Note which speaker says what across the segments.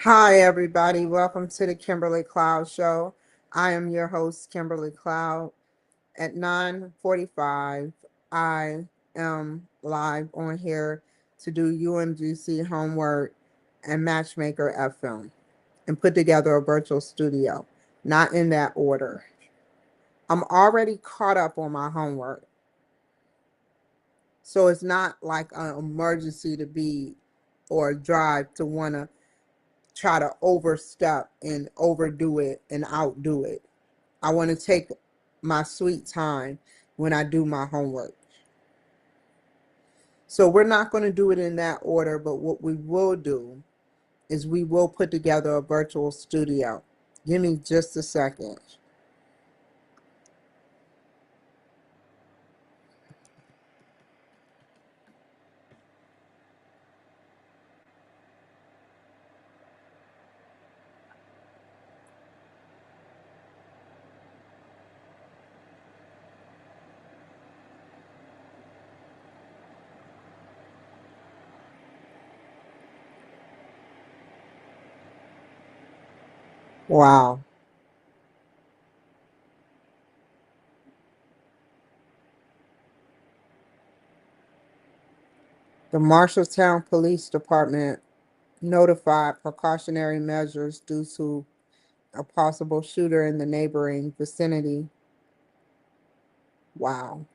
Speaker 1: Hi, everybody. Welcome to the Kimberly Cloud Show. I am your host, Kimberly Cloud. At 9:45, I am live on here to do UMGC homework and Matchmaker FM and put together a virtual studio. Not in that order. I'm already caught up on my homework. So it's not like an emergency to be or a drive to want to try to overstep and overdo it and outdo it. I want to take my sweet time when I do my homework. So we're not going to do it in that order, but what we will do is we will put together a virtual studio. Give me just a second. Wow. The Marshalltown Police Department notified precautionary measures due to a possible shooter in the neighboring vicinity. Wow.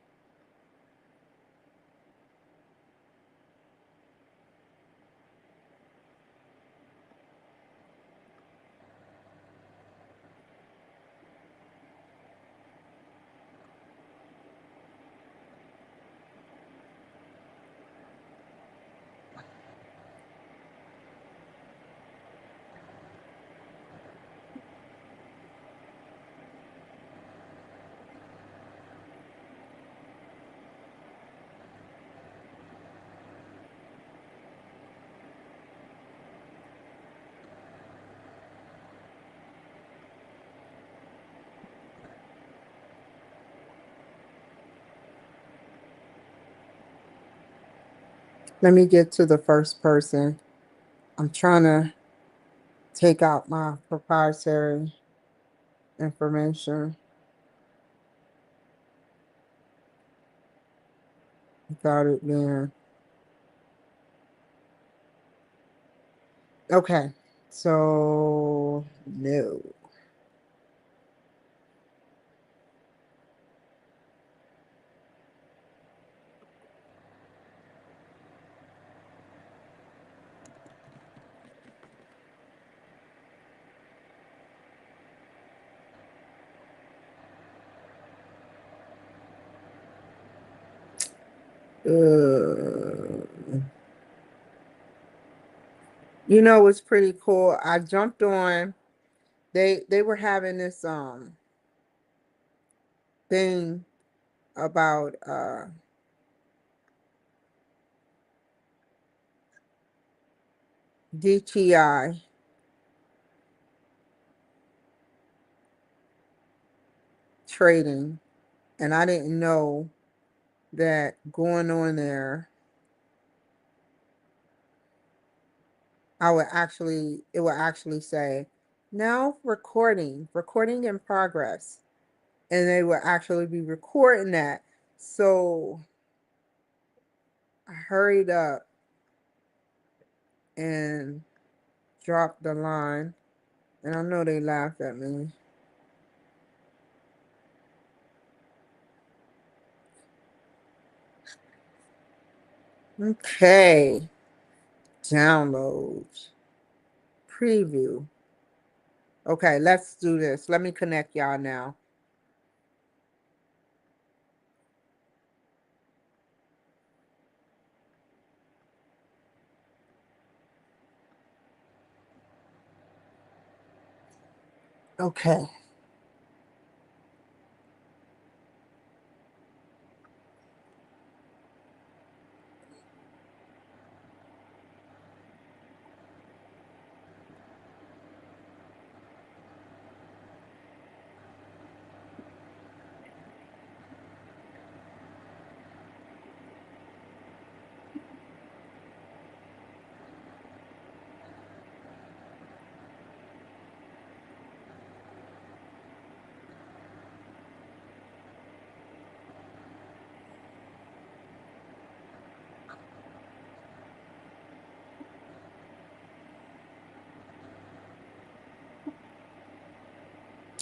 Speaker 1: Let me get to the first person. I'm trying to take out my proprietary information without it being. Okay, so no. You know what's pretty cool? I jumped on. They were having this thing about DTI trading, and I didn't know that going on there, it would actually say, now recording in progress. And they would actually be recording that. So I hurried up and dropped the line. And I know they laughed at me. Okay. Downloads. Preview. Okay, let's do this. Let me connect y'all now. Okay.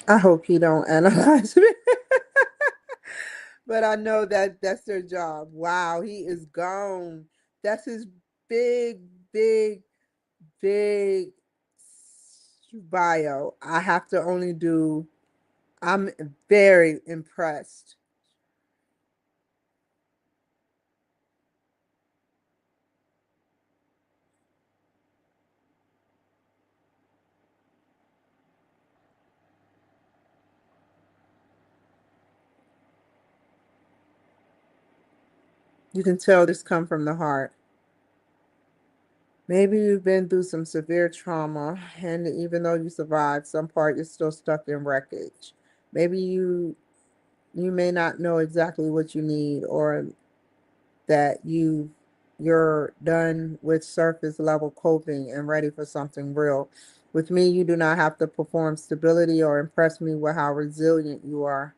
Speaker 1: I hope you don't analyze me. But I know that that's their job. Wow, he is gone. That's his big, big, big bio. I have to only do, I'm very impressed. You can tell this come from the heart. Maybe you've been through some severe trauma, and even though you survived, some part is still stuck in wreckage. Maybe you may not know exactly what you need, or that you're done with surface level coping and ready for something real. With me, you do not have to perform stability or impress me with how resilient you are.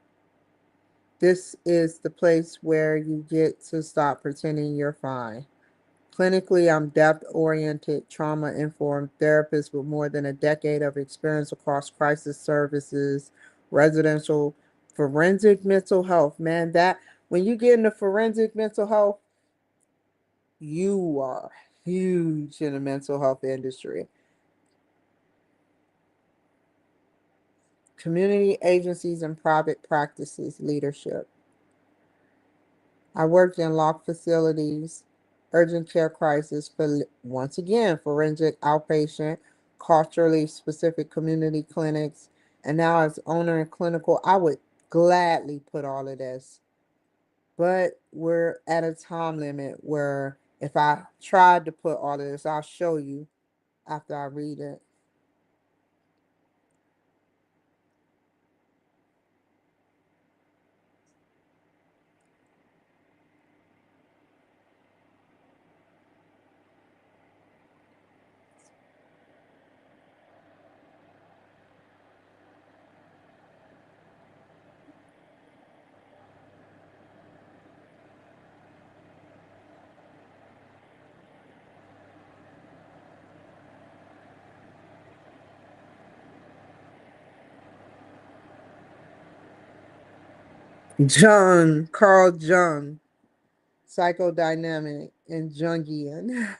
Speaker 1: This is the place where you get to stop pretending you're fine. Clinically, I'm depth-oriented, trauma-informed therapist with more than a decade of experience across crisis services, residential, forensic mental health. Man, that when you get into forensic mental health, you are huge in the mental health industry. Community agencies and private practices leadership. I worked in locked facilities, urgent care crisis for, once again, forensic outpatient, culturally specific community clinics, and now as owner and clinical, I would gladly put all of this. But we're at a time limit where if I tried to put all of this, I'll show you after I read it. Carl Jung, psychodynamic and Jungian.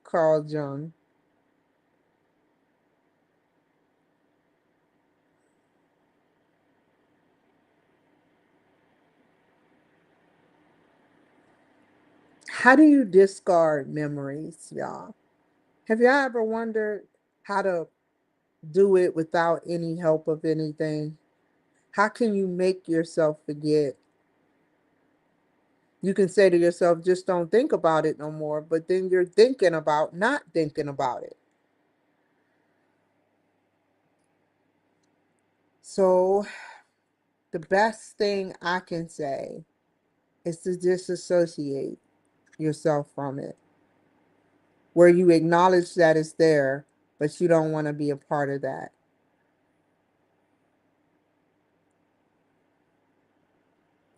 Speaker 1: Carl Jung. How do you discard memories, y'all? Have y'all ever wondered how to do it without any help of anything? How can you make yourself forget? You can say to yourself, just don't think about it no more, but then you're thinking about not thinking about it. So, the best thing I can say is to disassociate yourself from it, where you acknowledge that it's there, but you don't want to be a part of that.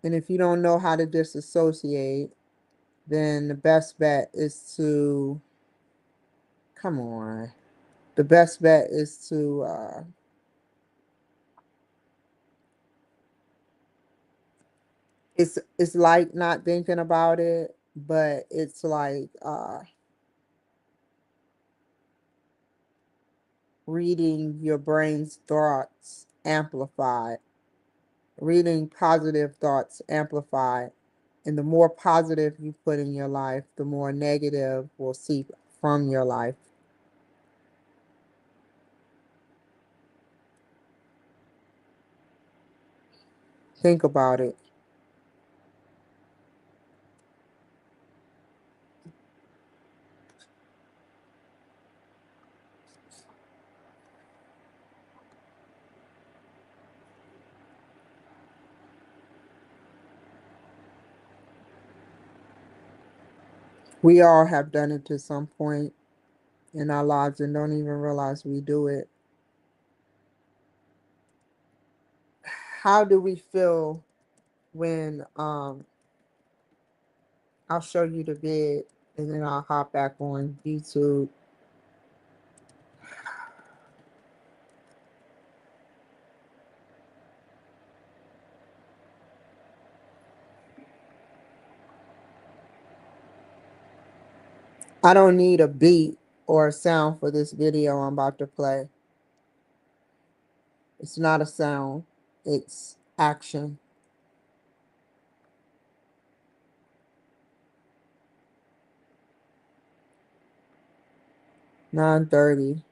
Speaker 1: And if you don't know how to disassociate, then the best bet is to, come on, the best bet is to, it's like not thinking about it, but it's like reading your brain's thoughts amplified, reading positive thoughts amplified. And the more positive you put in your life, the more negative will seep from your life. Think about it. We all have done it to some point in our lives and don't even realize we do it. How do we feel when I'll show you the vid and then I'll hop back on YouTube. I don't need a beat or a sound for this video I'm about to play. It's not a sound, it's action. 9:30.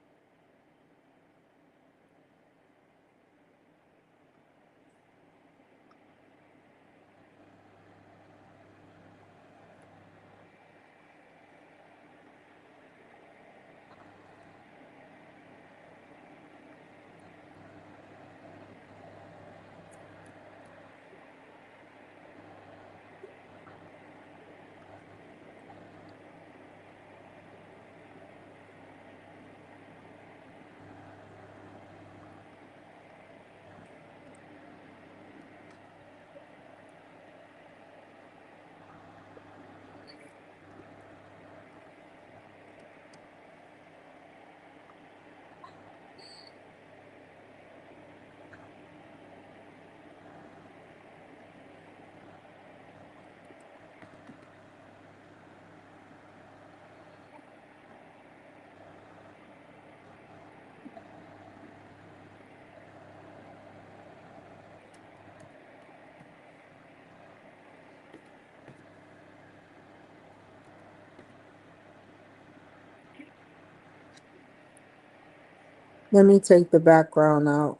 Speaker 1: Let me take the background out.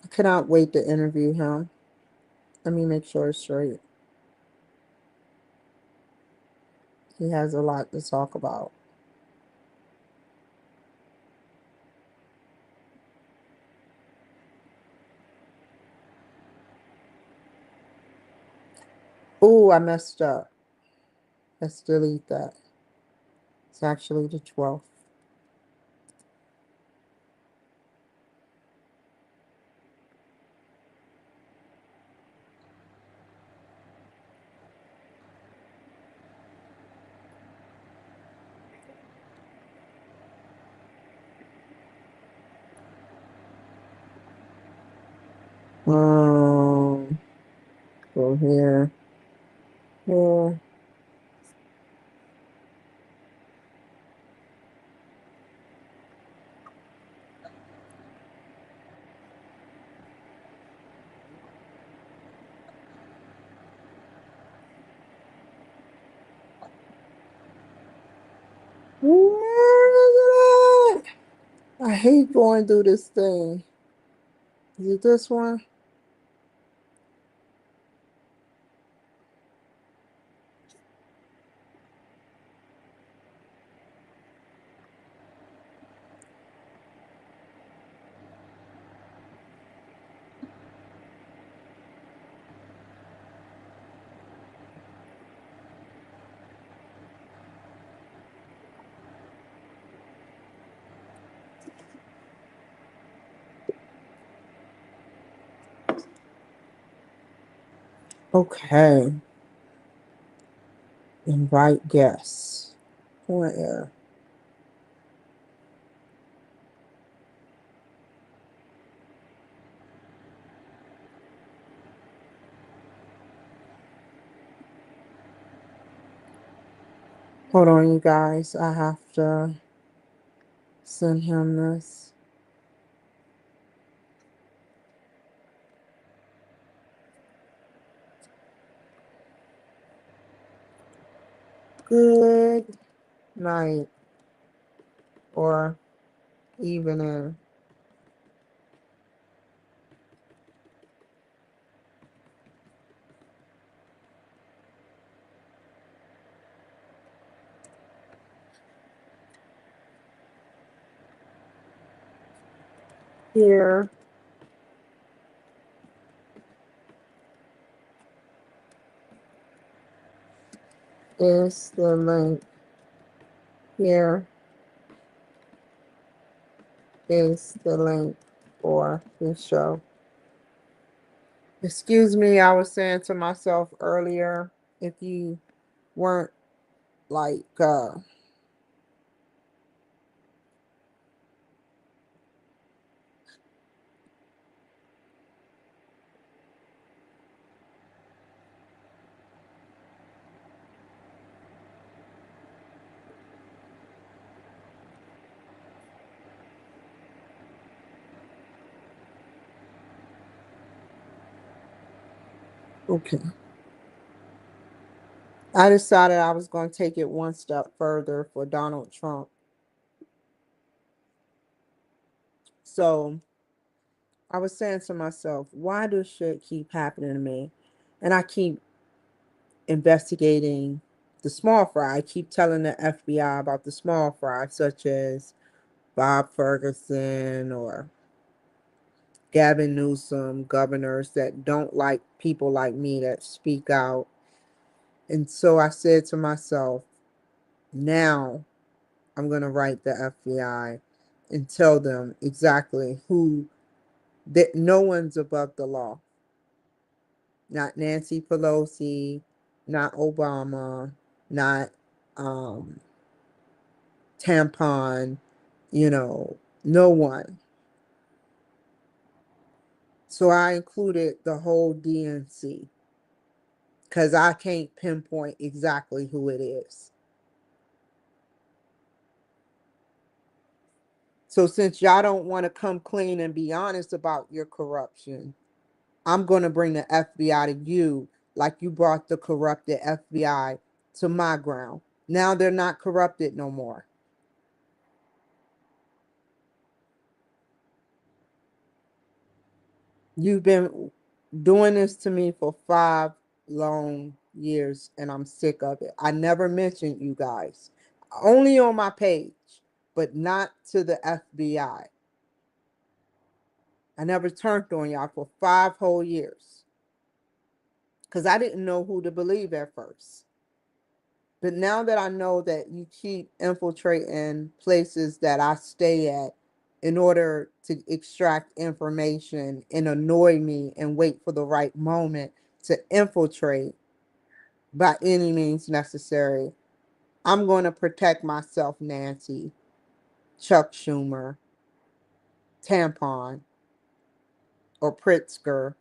Speaker 1: I cannot wait to interview him. Let me make sure it's straight. He has a lot to talk about. Oh, I messed up. Let's delete that. It's actually the 12th. Go here. Here. I hate going through this thing. Is it this one? Okay. Invite guests. Where? Hold on, you guys. I have to send him this. Good night or evening. Here is the link. Here is the link for this show. Excuse me, I was saying to myself earlier, if you weren't like Okay. I decided I was going to take it one step further for Donald Trump. So I was saying to myself, why does shit keep happening to me? And I keep investigating the small fry. I keep telling the FBI about the small fry, such as Bob Ferguson or Gavin Newsom, governors that don't like people like me that speak out. And so I said to myself, now I'm going to write the FBI and tell them exactly who, that no one's above the law. Not Nancy Pelosi, not Obama, not um, Tampon, no one. So I included the whole DNC because I can't pinpoint exactly who it is. So since y'all don't want to come clean and be honest about your corruption, I'm going to bring the FBI to you like you brought the corrupted FBI to my ground. Now they're not corrupted no more. You've been doing this to me for 5 long years and I'm sick of it. I never mentioned you guys, only on my page, but not to the FBI. I never turned on y'all for 5 whole years because I didn't know who to believe at first. But now that I know that you keep infiltrating places that I stay at in order to extract information and annoy me and wait for the right moment to infiltrate by any means necessary, I'm going to protect myself, Nancy, Chuck Schumer, Tampon, or Pritzker.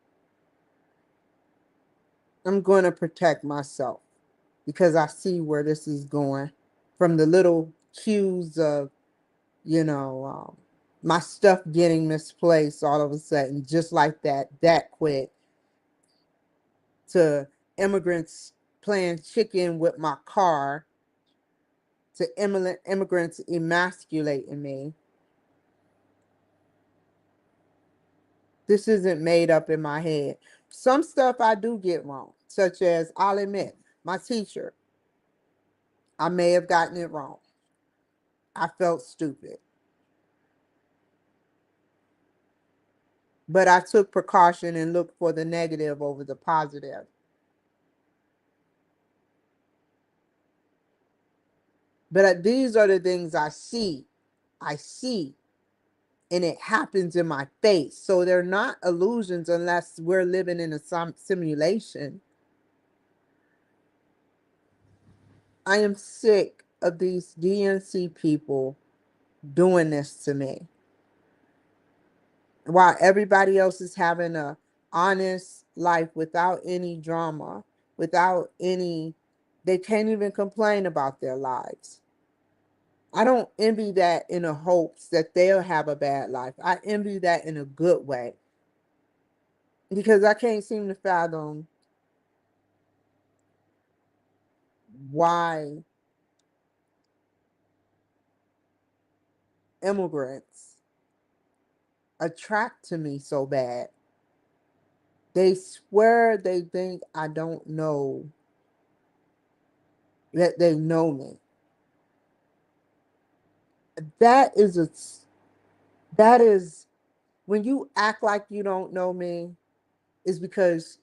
Speaker 1: I'm going to protect myself because I see where this is going from the little cues of you know, my stuff getting misplaced all of a sudden, just like that quit, to immigrants playing chicken with my car, to immigrants emasculating me. This isn't made up in my head. Some stuff I do get wrong, such as I'll admit, my teacher, I may have gotten it wrong. I felt stupid. But I took precaution and looked for the negative over the positive. But these are the things I see. I see, and it happens in my face. So they're not illusions unless we're living in a simulation. I am sick of these DNC people doing this to me. While everybody else is having a honest life without any drama, without any, they can't even complain about their lives. I don't envy that in the hopes that they'll have a bad life. I envy that in a good way because I can't seem to fathom why immigrants attract to me so bad. They swear they think I don't know that they know me. That is a that is when you act like you don't know me is because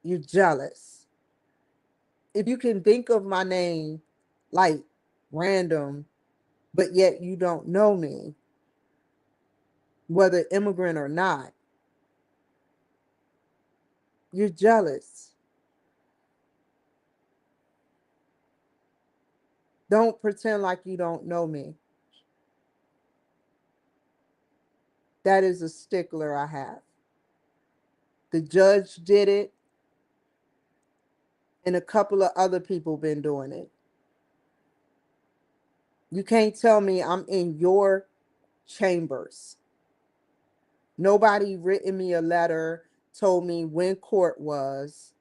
Speaker 1: you're jealous. If you can think of my name like random, but yet you don't know me, whether immigrant or not, you're jealous. Don't pretend like you don't know me. That is a stickler I have. The judge did it, and a couple of other people been doing it. You can't tell me I'm in your chambers. Nobody written me a letter told me when court was.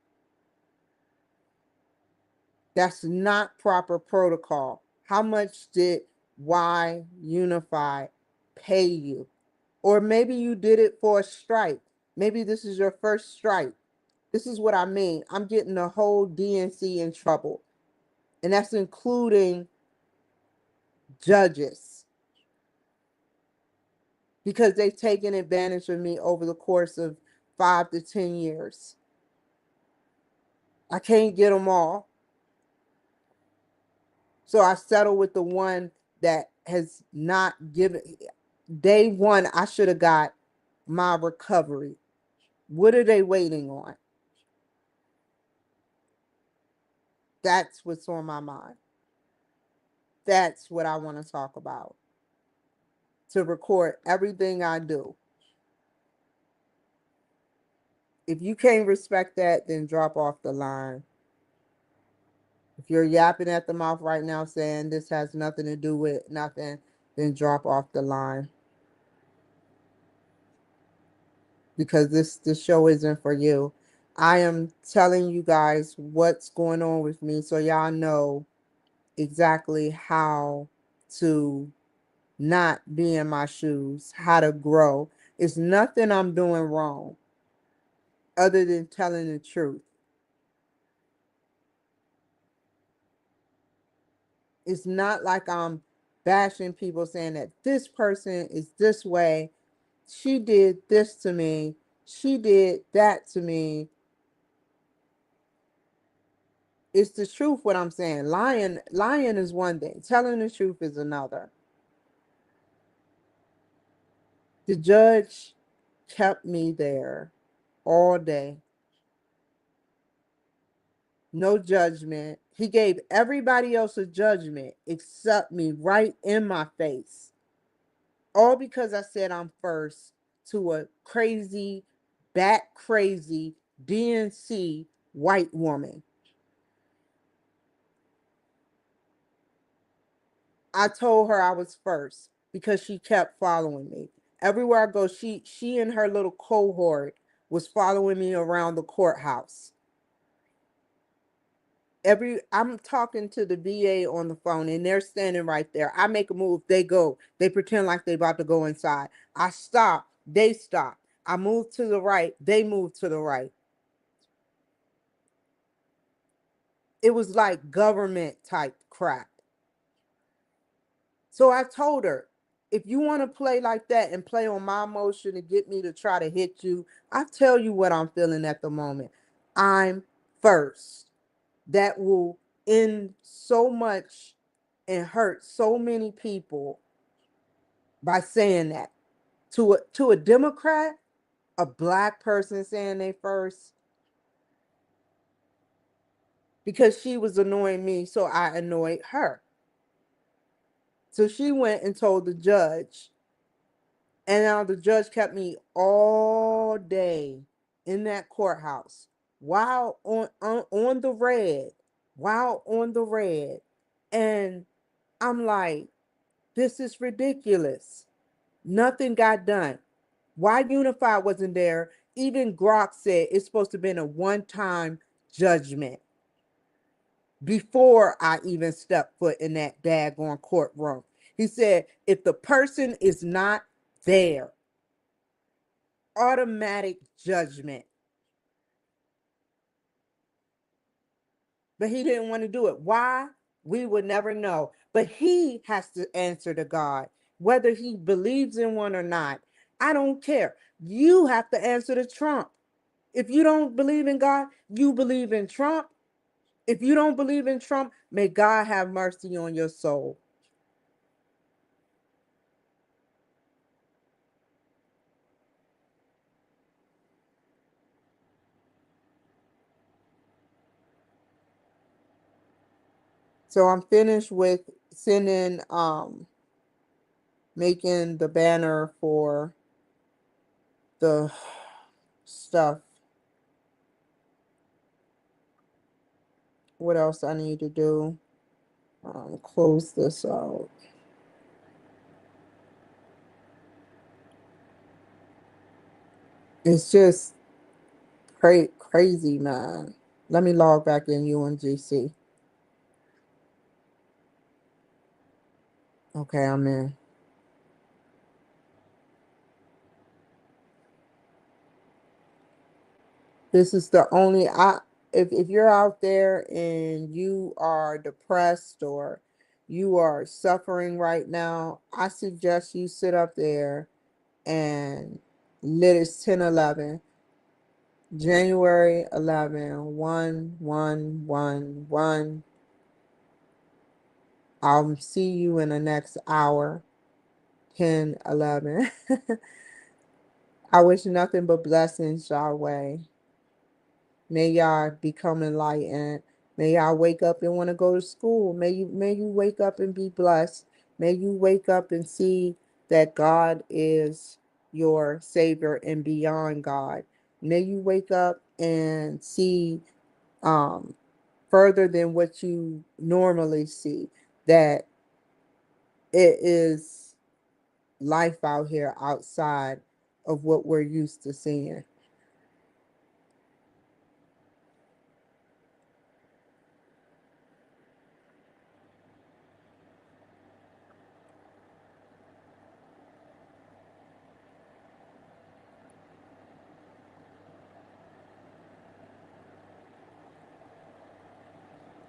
Speaker 1: That's not proper protocol. How much did Y Unified pay you? Or maybe you did it for a strike. Maybe this is your first strike. This is what I mean. I'm getting the whole DNC in trouble. And that's including judges. Because they've taken advantage of me over the course of 5 to 10 years. I can't get them all. So I settle with the one that has not given. Day one, I should have got my recovery. What are they waiting on? That's what's on my mind. That's what I want to talk about. To record everything I do. If you can't respect that, then drop off the line. If you're yapping at the mouth right now saying this has nothing to do with nothing, then drop off the line. Because this show isn't for you. I am telling you guys what's going on with me so y'all know exactly how to not be in my shoes, how to grow. It's nothing I'm doing wrong other than telling the truth. It's not like I'm bashing people saying that this person is this way. She did this to me. She did that to me. It's the truth what I'm saying. Lying is one thing. Telling the truth is another. The judge kept me there all day. No judgment. He gave everybody else a judgment except me right in my face. All because I said I'm first to a crazy, bat crazy DNC white woman. I told her I was first because she kept following me. Everywhere I go, she and her little cohort was following me around the courthouse. I'm talking to the VA on the phone and they're standing right there. I make a move, they go. They pretend like they about to go inside. I stop, they stop. I move to the right, they move to the right. It was like government type crap. So I told her, if you want to play like that and play on my emotion to get me to try to hit you, I tell you what I'm feeling at the moment. I'm first. That will end so much and hurt so many people by saying that. To a Democrat, a black person saying they first, because she was annoying me, so I annoyed her. So she went and told the judge. And now the judge kept me all day in that courthouse while on the red, while on the red. And I'm like, this is ridiculous. Nothing got done. Why Unified wasn't there? Even Grok said it's supposed to have been a one-time judgment before I even stepped foot in that daggone courtroom. He said, if the person is not there, automatic judgment. But he didn't want to do it. Why? We would never know. But he has to answer to God, whether he believes in one or not. I don't care. You have to answer to Trump. If you don't believe in God, you believe in Trump. If you don't believe in Trump, may God have mercy on your soul. So I'm finished with sending making the banner for the stuff. What else I need to do? Close this out. It's just crazy, man. Let me log back in UMGC. Okay, I'm in. This is the only I if you're out there and you are depressed or you are suffering right now, I suggest you sit up there and lit is 10/11. January 11, 1111. I'll see you in the next hour. 10/11. I wish nothing but blessings your way. May y'all become enlightened. May y'all wake up and want to go to school. May you wake up and be blessed. May you wake up and see that God is your savior and beyond God. May you wake up and see um further than what you normally see, that it is life out here outside of what we're used to seeing.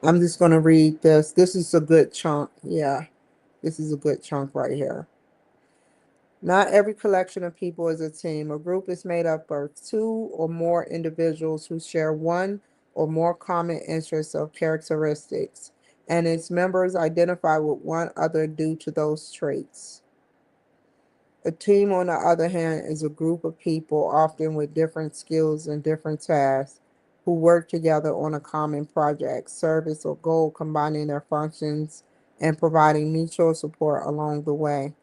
Speaker 1: I'm just going to read this. This is a good chunk. Yeah, this is a good chunk right here. Not every collection of people is a team. A group is made up of two or more individuals who share one or more common interests or characteristics, and its members identify with one another due to those traits. A team, on the other hand, is a group of people, often with different skills and different tasks, who work together on a common project, service, or goal, combining their functions and providing mutual support along the way.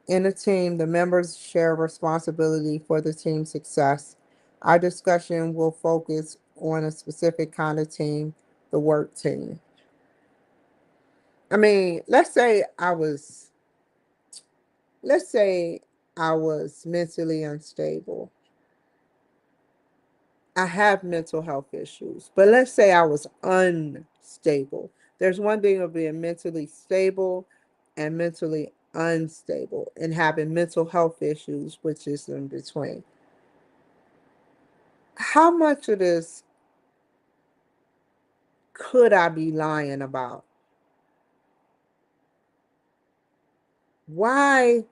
Speaker 1: In a team, the members share responsibility for the team's success. Our discussion will focus on a specific kind of team, the work team. I mean, let's say I was mentally unstable. I have mental health issues, but let's say I was unstable. There's one thing of being mentally stable and mentally unstable and having mental health issues, which is in between. How much of this could I be lying about? Why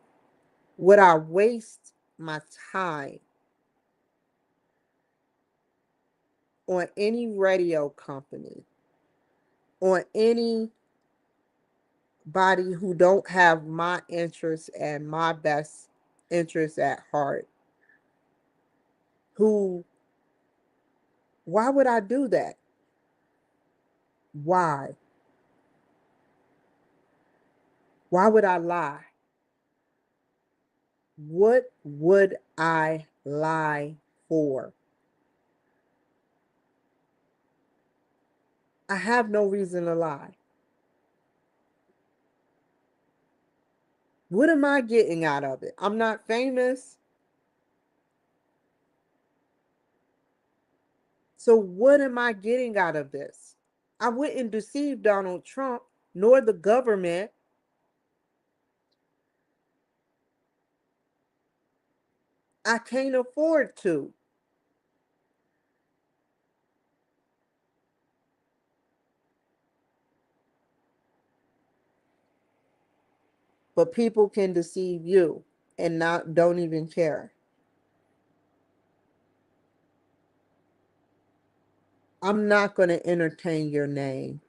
Speaker 1: would I waste my time on any radio company, on anybody who don't have my interests and my best interests at heart? Who, why would I do that? Why? Why would I lie? What would I lie for? I have no reason to lie. What am I getting out of it? I'm not famous. So what am I getting out of this? I wouldn't deceive Donald Trump nor the government. I can't afford to. But people can deceive you and not don't even care. I'm not going to entertain your name.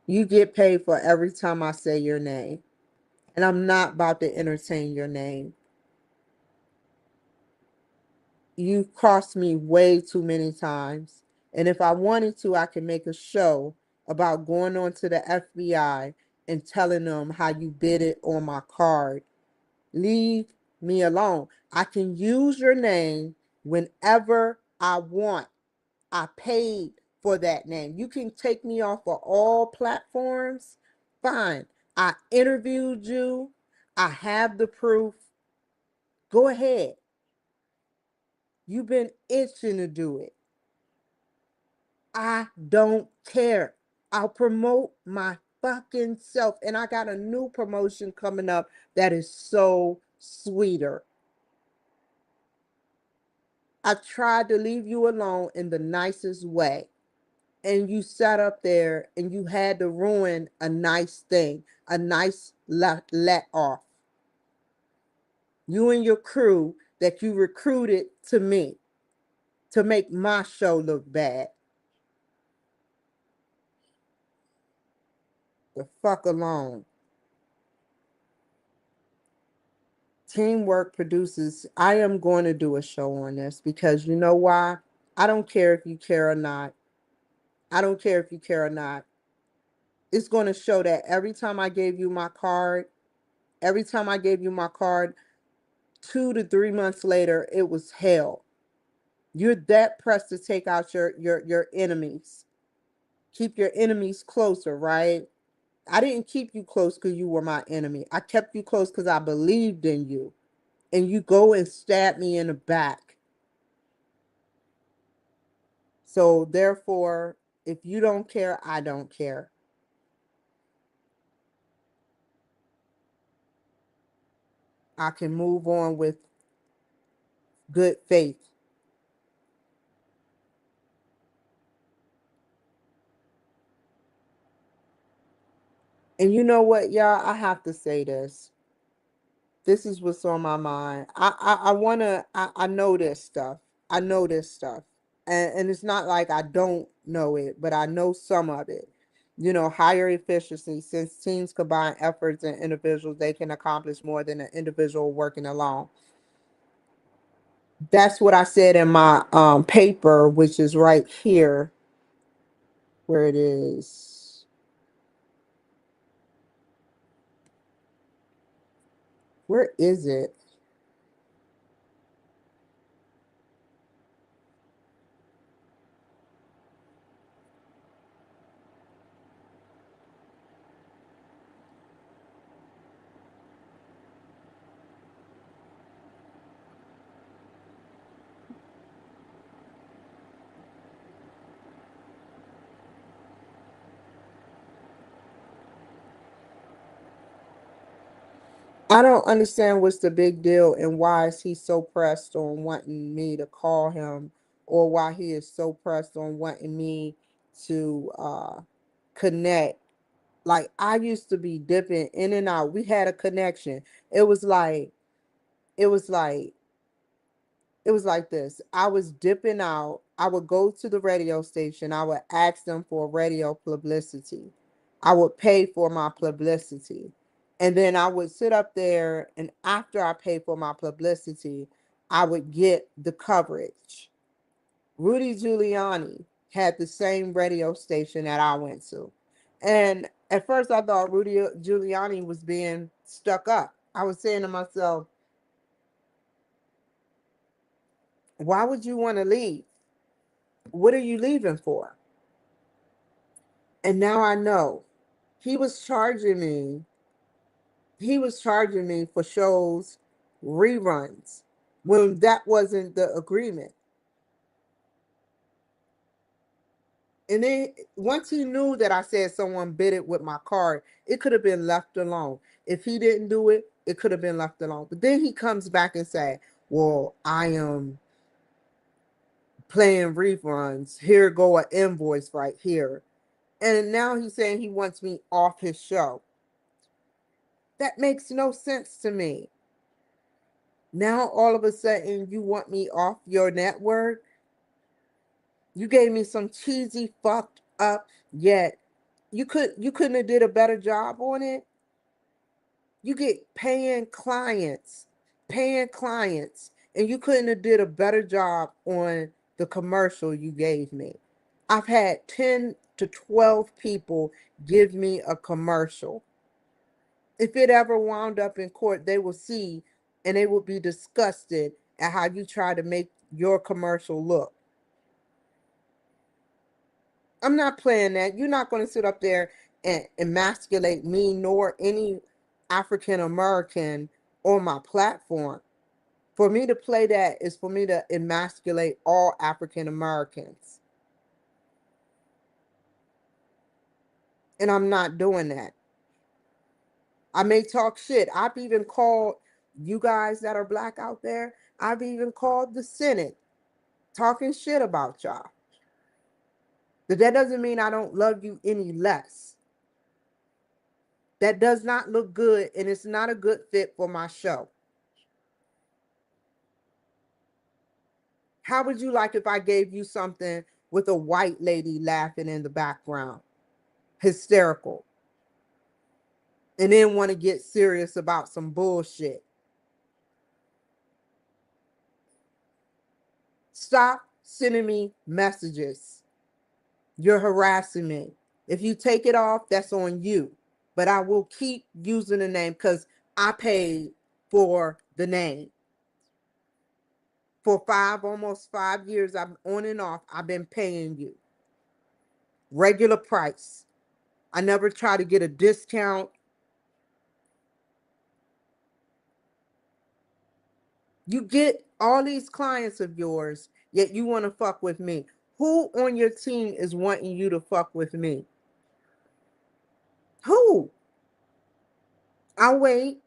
Speaker 1: You get paid for every time I say your name. And I'm not about to entertain your name. You've crossed me way too many times. And if I wanted to, I could make a show about going on to the FBI and telling them how you bid it on my card. Leave me alone. I can use your name whenever I want. I paid for that name. You can take me off of all platforms. Fine. I interviewed you. I have the proof. Go ahead. You've been itching to do it. I don't care. I'll promote my fucking self. And I got a new promotion coming up that is so sweeter. I tried to leave you alone in the nicest way. And you sat up there and you had to ruin a nice thing, a nice let off. You and your crew that you recruited to me to make my show look bad. The fuck alone. Teamwork produces. I am going to do a show on this because you know why? I don't care if you care or not. I don't care if you care or not. It's going to show that every time I gave you my card, every time I gave you my card, 2 to 3 months later, it was hell. You're that pressed to take out your enemies. Keep your enemies closer, right? I didn't keep you close because you were my enemy. I kept you close because I believed in you. And you go and stab me in the back. So therefore, if you don't care, I don't care. I can move on with good faith. And you know what, y'all? I have to say this. This is what's on my mind. I wanna I know this stuff. I know this stuff. And it's not like I don't know it, but I know some of it. You know, higher efficiency. Since teams combine efforts and individuals, they can accomplish more than an individual working alone. That's what I said in my paper, which is right here where it is. Where is it? I don't understand what's the big deal and why is he so pressed on wanting me to call him, or why he is so pressed on wanting me to connect. Like I used to be dipping in and out. We had a connection. It was like it was like it was like this. I was dipping out. I would go to the radio station. I would ask them for radio publicity. I would pay for my publicity. And then I would sit up there, and after I paid for my publicity, I would get the coverage. Rudy Giuliani had the same radio station that I went to. And at first I thought Rudy Giuliani was being stuck up. I was saying to myself, why would you want to leave? What are you leaving for? And now I know. He was charging me. He was charging me for shows reruns when that wasn't the agreement. And then once he knew that I said someone bid it with my card, it could have been left alone. If he didn't do it, it could have been left alone. But then he comes back and say, "Well, I am playing reruns. Here go an invoice right here." And now he's saying he wants me off his show. That makes no sense to me. Now all of a sudden you want me off your network? You gave me some cheesy fucked up yet you couldn't have did a better job on it. You get paying clients, and you couldn't have did a better job on the commercial you gave me. I've had 10 to 12 people give me a commercial. If it ever wound up in court, they will see and they will be disgusted at how you try to make your commercial look. I'm not playing that. You're not going to sit up there and emasculate me nor any African American on my platform. For me to play that is for me to emasculate all African Americans. And I'm not doing that. I may talk shit. I've even called you guys that are black out there, I've even called the Senate talking shit about y'all. But that doesn't mean I don't love you any less. That does not look good, and it's not a good fit for my show. How would you like if I gave you something with a white lady laughing in the background, hysterical, and then want to get serious about some bullshit? Stop sending me messages. You're harassing me. If you take it off, that's on you. But I will keep using the name because I paid for the name. For almost 5 years, I'm on and off, I've been paying you. Regular price. I never try to get a discount. You get all these clients of yours, yet you want to fuck with me. Who on your team is wanting you to fuck with me? Who? I'll wait.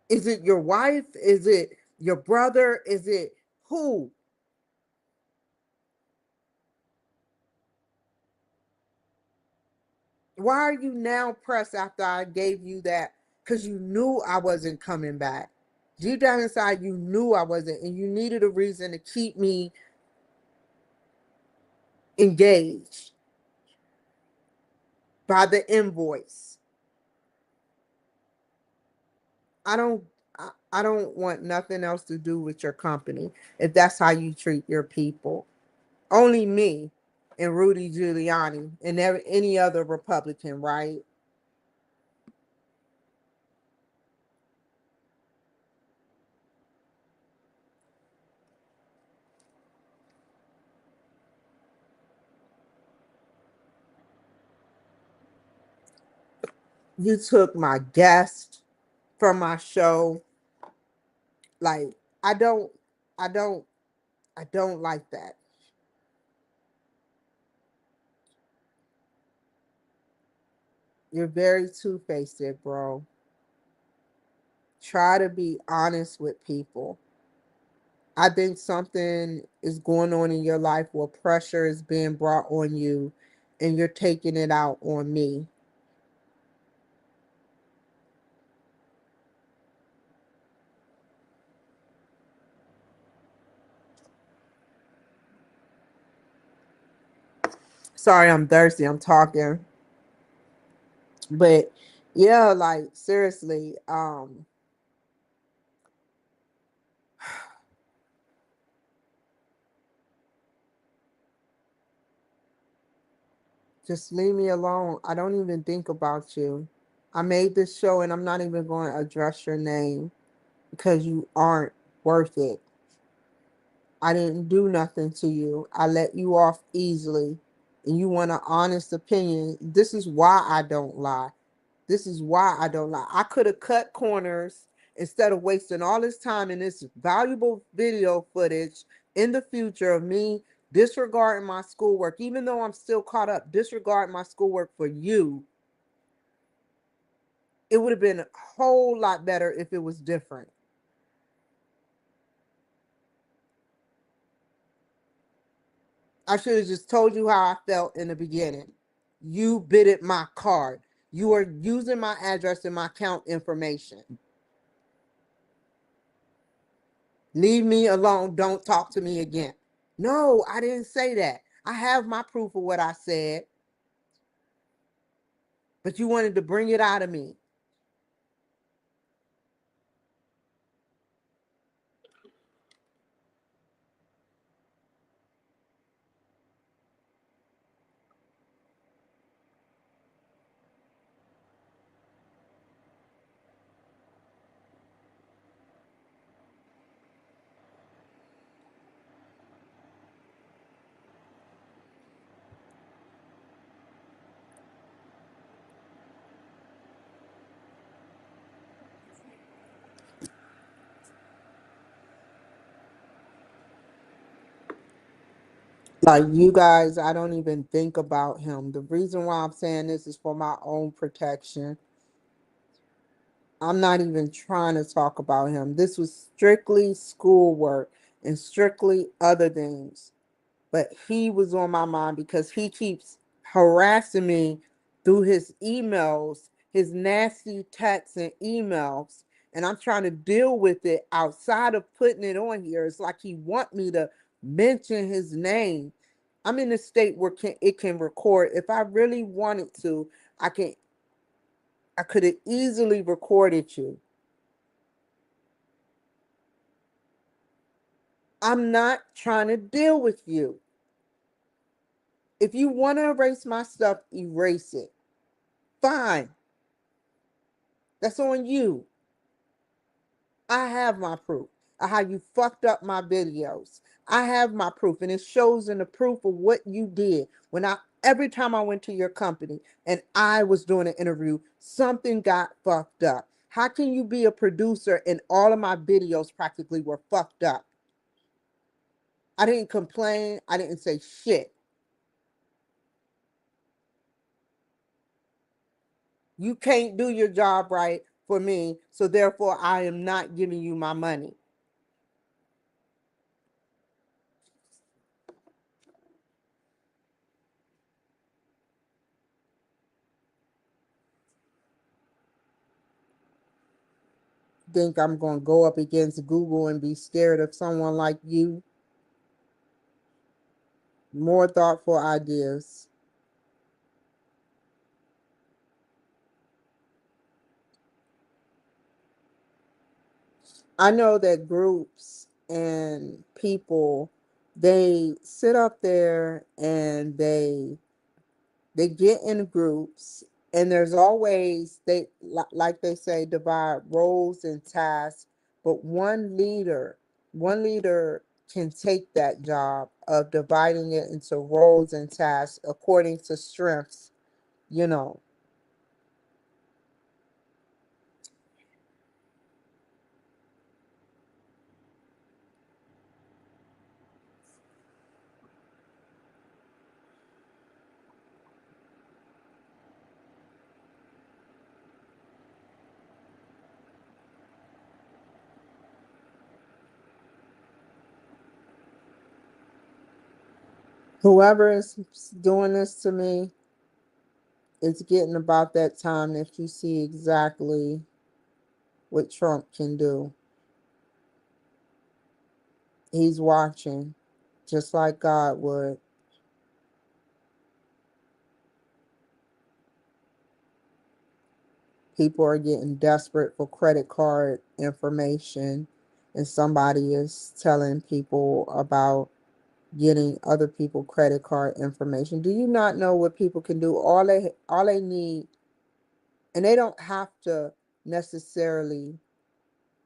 Speaker 1: Is it your wife? Is it your brother? Is it who? Why are you now pressed after I gave you that? Because you knew I wasn't coming back. Deep down inside, you knew I wasn't, and you needed a reason to keep me engaged by the invoice. I don't I don't want nothing else to do with your company if that's how you treat your people. Only me and Rudy Giuliani and any other Republican, right? You took my guest from my show. Like, I don't I don't I don't like that. You're very two-faced, bro. Try to be honest with people. I think something is going on in your life where pressure is being brought on you and you're taking it out on me. Sorry, I'm thirsty. I'm talking. But yeah, like seriously, just leave me alone. I don't even think about you. I made this show and I'm not even going to address your name because you aren't worth it. I didn't do nothing to you. I let you off easily. And you want an honest opinion. This is why I don't lie. This is why I don't lie. I could have cut corners instead of wasting all this time in this valuable video footage in the future of me disregarding my schoolwork, even though I'm still caught up, disregarding my schoolwork for you. It would have been a whole lot better if it was different. I should have just told you how I felt in the beginning. You bidded my card. You are using my address and my account information. Leave me alone. Don't talk to me again. No, I didn't say that. I have my proof of what I said, but you wanted to bring it out of me. Like you guys, I don't even think about him. The reason why I'm saying this is for my own protection. I'm not even trying to talk about him. This was strictly schoolwork and strictly other things. But he was on my mind because he keeps harassing me through his emails, his nasty texts and emails. And I'm trying to deal with it outside of putting it on here. It's like he want me to mention his name. I'm in a state where it can record. If I really wanted to, I can I could have easily recorded you. I'm not trying to deal with you. If you want to erase my stuff, erase it. Fine. That's on you. I have my proof of how you fucked up my videos. I have my proof, and it shows in the proof of what you did. When I every time I went to your company and I was doing an interview, something got fucked up. How can you be a producer and all of my videos practically were fucked up? I didn't complain. I didn't say shit. You can't do your job right for me, so therefore I am not giving you my money. Think I'm going to go up against Google and be scared of someone like you? More thoughtful ideas. I know that groups and people, they sit up there and they get in groups, and there's always, they like they say, divide roles and tasks, but one leader can take that job of dividing it into roles and tasks according to strengths, you know. Whoever is doing this to me, it's getting about that time that you see exactly what Trump can do. He's watching, just like God would. People are getting desperate for credit card information, and somebody is telling people about getting other people credit card information. Do you not know what people can do? All they need, and they don't have to necessarily.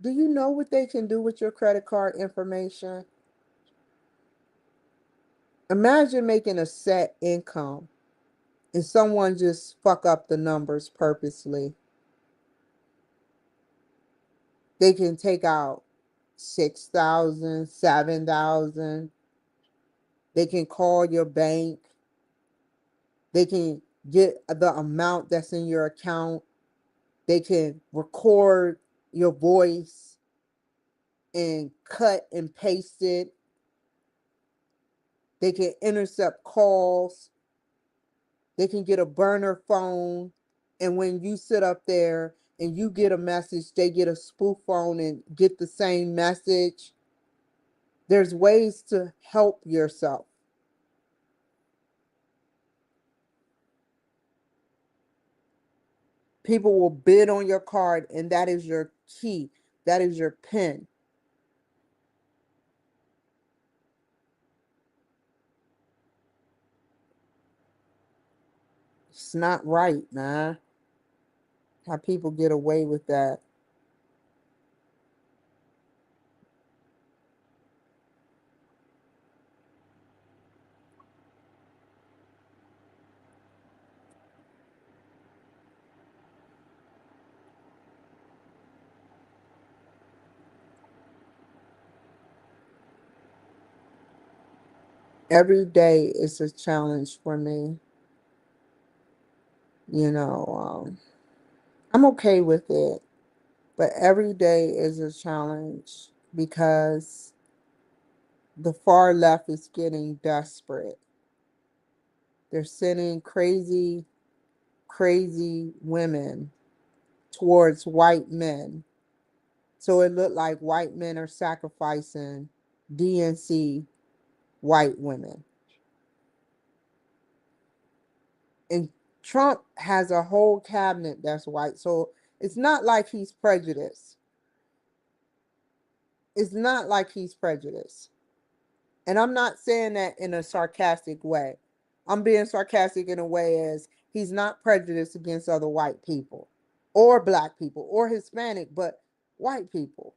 Speaker 1: Do you know what they can do with your credit card information? Imagine making a set income and someone just fuck up the numbers purposely. They can take out 6,000, 7,000. They can call your bank. They can get the amount that's in your account. They can record your voice and cut and paste it. They can intercept calls. They can get a burner phone. And when you sit up there and you get a message, they get a spoof phone and get the same message. There's ways to help yourself. People will bid on your card, and that is your key. That is your pin. It's not right, man. How people get away with that. Every day is a challenge for me. You know, I'm okay with it, but every day is a challenge because the far left is getting desperate. They're sending crazy, crazy women towards white men. So it looked like white men are sacrificing DNC white women. And Trump has a whole cabinet that's white. So it's not like he's prejudiced. It's not like he's prejudiced. And I'm not saying that in a sarcastic way. I'm being sarcastic in a way as he's not prejudiced against other white people or black people or Hispanic, but white people.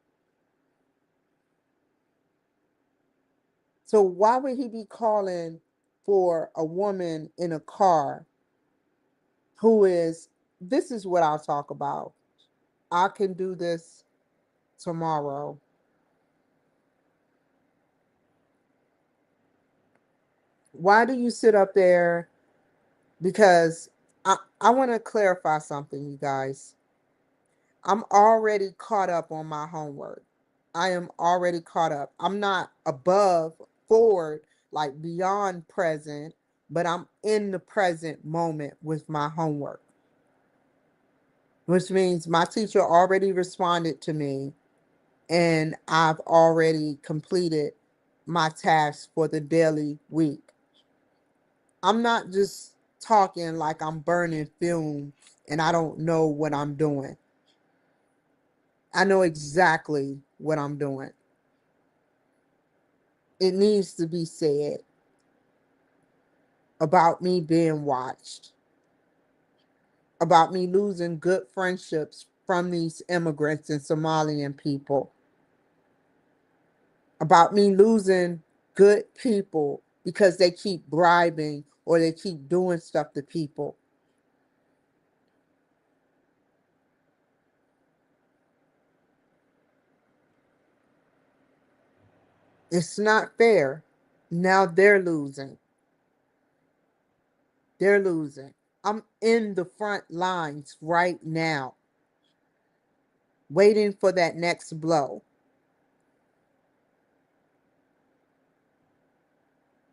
Speaker 1: So why would he be calling for a woman in a car who is, this is what I'll talk about. I can do this tomorrow. Why do you sit up there? Because I want to clarify something, you guys. I'm already caught up on my homework. I am already caught up. I'm not above, forward, like beyond present, but I'm in the present moment with my homework, which means my teacher already responded to me and I've already completed my tasks for the daily week. I'm not just talking like I'm burning fume and I don't know what I'm doing. I know exactly what I'm doing. It needs to be said about me being watched, about me losing good friendships from these immigrants and Somalian people, about me losing good people because they keep bribing or they keep doing stuff to people. It's not fair. Now they're losing. They're losing. I'm in the front lines right now, waiting for that next blow.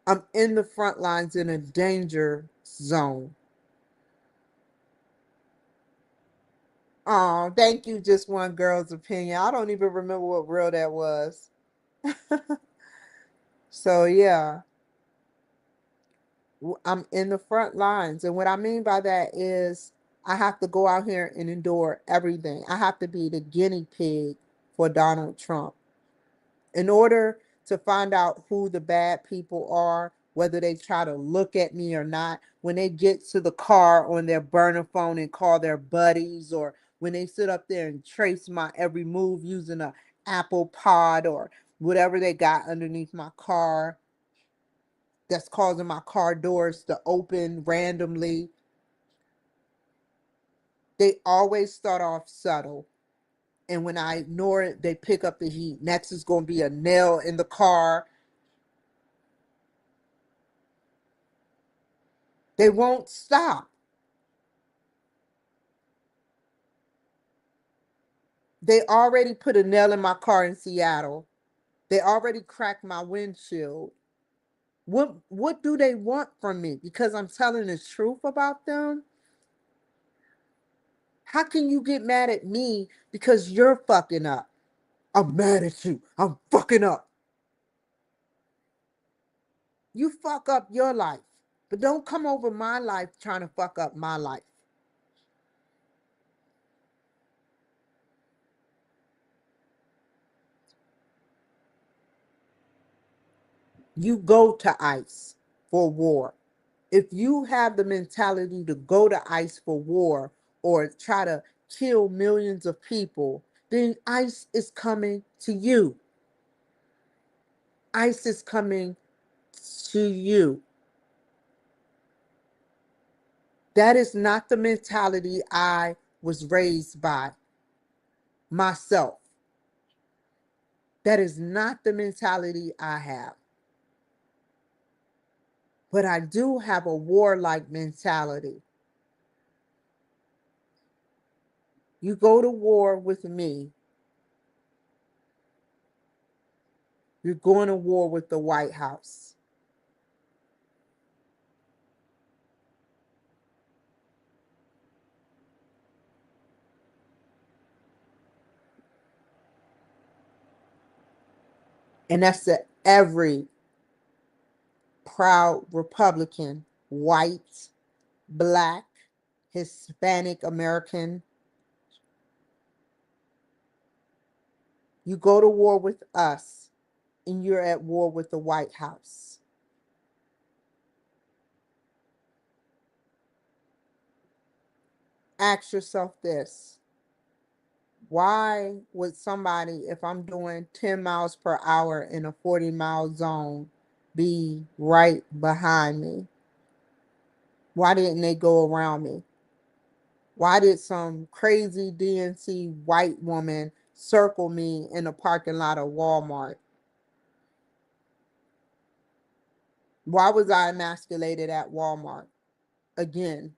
Speaker 1: I'm in the front lines in a danger zone. Oh, thank you. Just one girl's opinion. I don't even remember what reel that was. So, yeah, I'm in the front lines. And what I mean by that is I have to go out here and endure everything. I have to be the guinea pig for Donald Trump. In order to find out who the bad people are, whether they try to look at me or not, when they get to the car on their burner phone and call their buddies, or when they sit up there and trace my every move using a Apple Pod or whatever they got underneath my car that's causing my car doors to open randomly, they always start off subtle. And when I ignore it, they pick up the heat. Next is going to be a nail in the car. They won't stop. They already put a nail in my car in Seattle. They already cracked my windshield. What do they want from me? Because I'm telling the truth about them? How can you get mad at me because you're fucking up? I'm mad at you. I'm fucking up. You fuck up your life. But don't come over my life trying to fuck up my life. You go to ICE for war. If you have the mentality to go to ICE for war or try to kill millions of people, then ICE is coming to you. ICE is coming to you. That is not the mentality I was raised by myself. That is not the mentality I have. but I do have a warlike mentality. You go to war with me, you're going to war with the White House. And that's to every proud Republican, white, black, Hispanic American. You go to war with us, and you're at war with the White House. Ask yourself this: why would somebody, if I'm doing 10 miles per hour in a 40-mile zone, be right behind me? Why didn't they go around me? Why did some crazy DNC white woman circle me in the parking lot of Walmart? Why was I emasculated at Walmart? Again,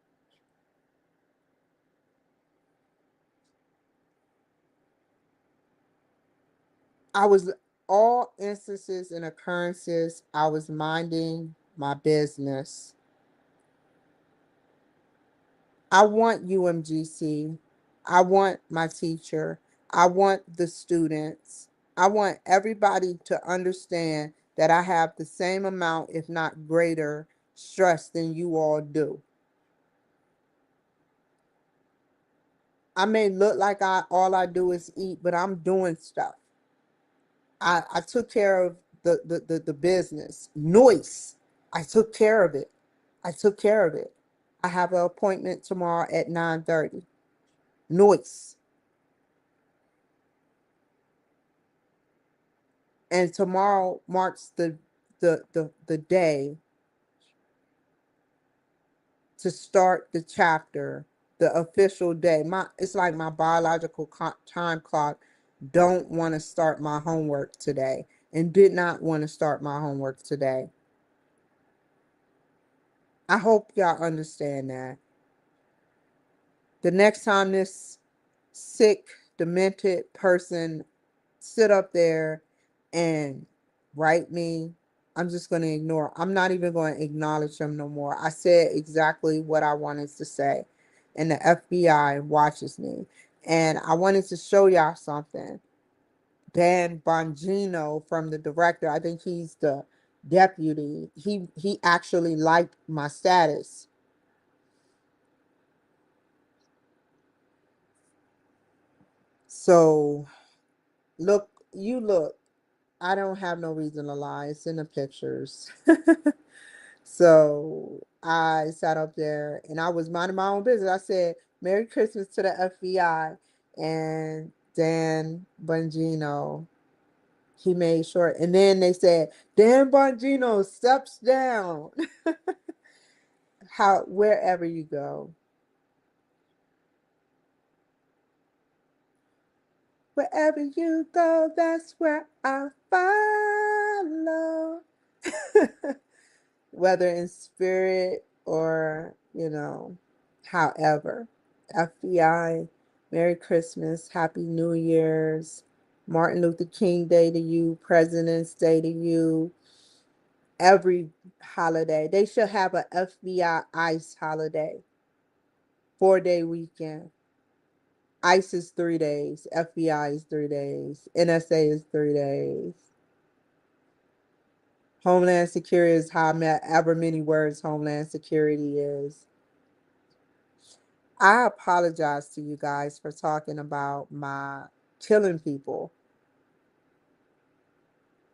Speaker 1: I was, all instances and occurrences, I was minding my business. I want UMGC. I want my teacher. I want the students. I want everybody to understand that I have the same amount, if not greater, stress than you all do. I may look like I all I do is eat, but I'm doing stuff. I took care of the business. Noise. I took care of it. I took care of it. I have an appointment tomorrow at 9:30. Noise. And tomorrow marks the day to start the chapter, the official day. It's like my biological time clock don't want to start my homework today, and did not want to start my homework today. I hope y'all understand that. The next time this sick, demented person sit up there and write me, I'm just going to ignore. I'm not even going to acknowledge them no more. I said exactly what I wanted to say, and the FBI watches me. And I wanted to show y'all something. Dan Bongino, from the director, I think he's the deputy. He actually liked my status. So look, you look. I don't have no reason to lie. It's in the pictures. So I sat up there and I was minding my own business. I said, Merry Christmas to the FBI. And Dan Bongino, he made sure. And then they said, Dan Bongino steps down. How, wherever you go, wherever you go, that's where I follow. Whether in spirit or, however. FBI, Merry Christmas, Happy New Year's, Martin Luther King Day to you, President's Day to you, every holiday. They should have a FBI ICE holiday, 4-day weekend. ICE is 3 days, FBI is 3 days, NSA is 3 days. Homeland Security is however many words Homeland Security is. I apologize to you guys for talking about my killing people.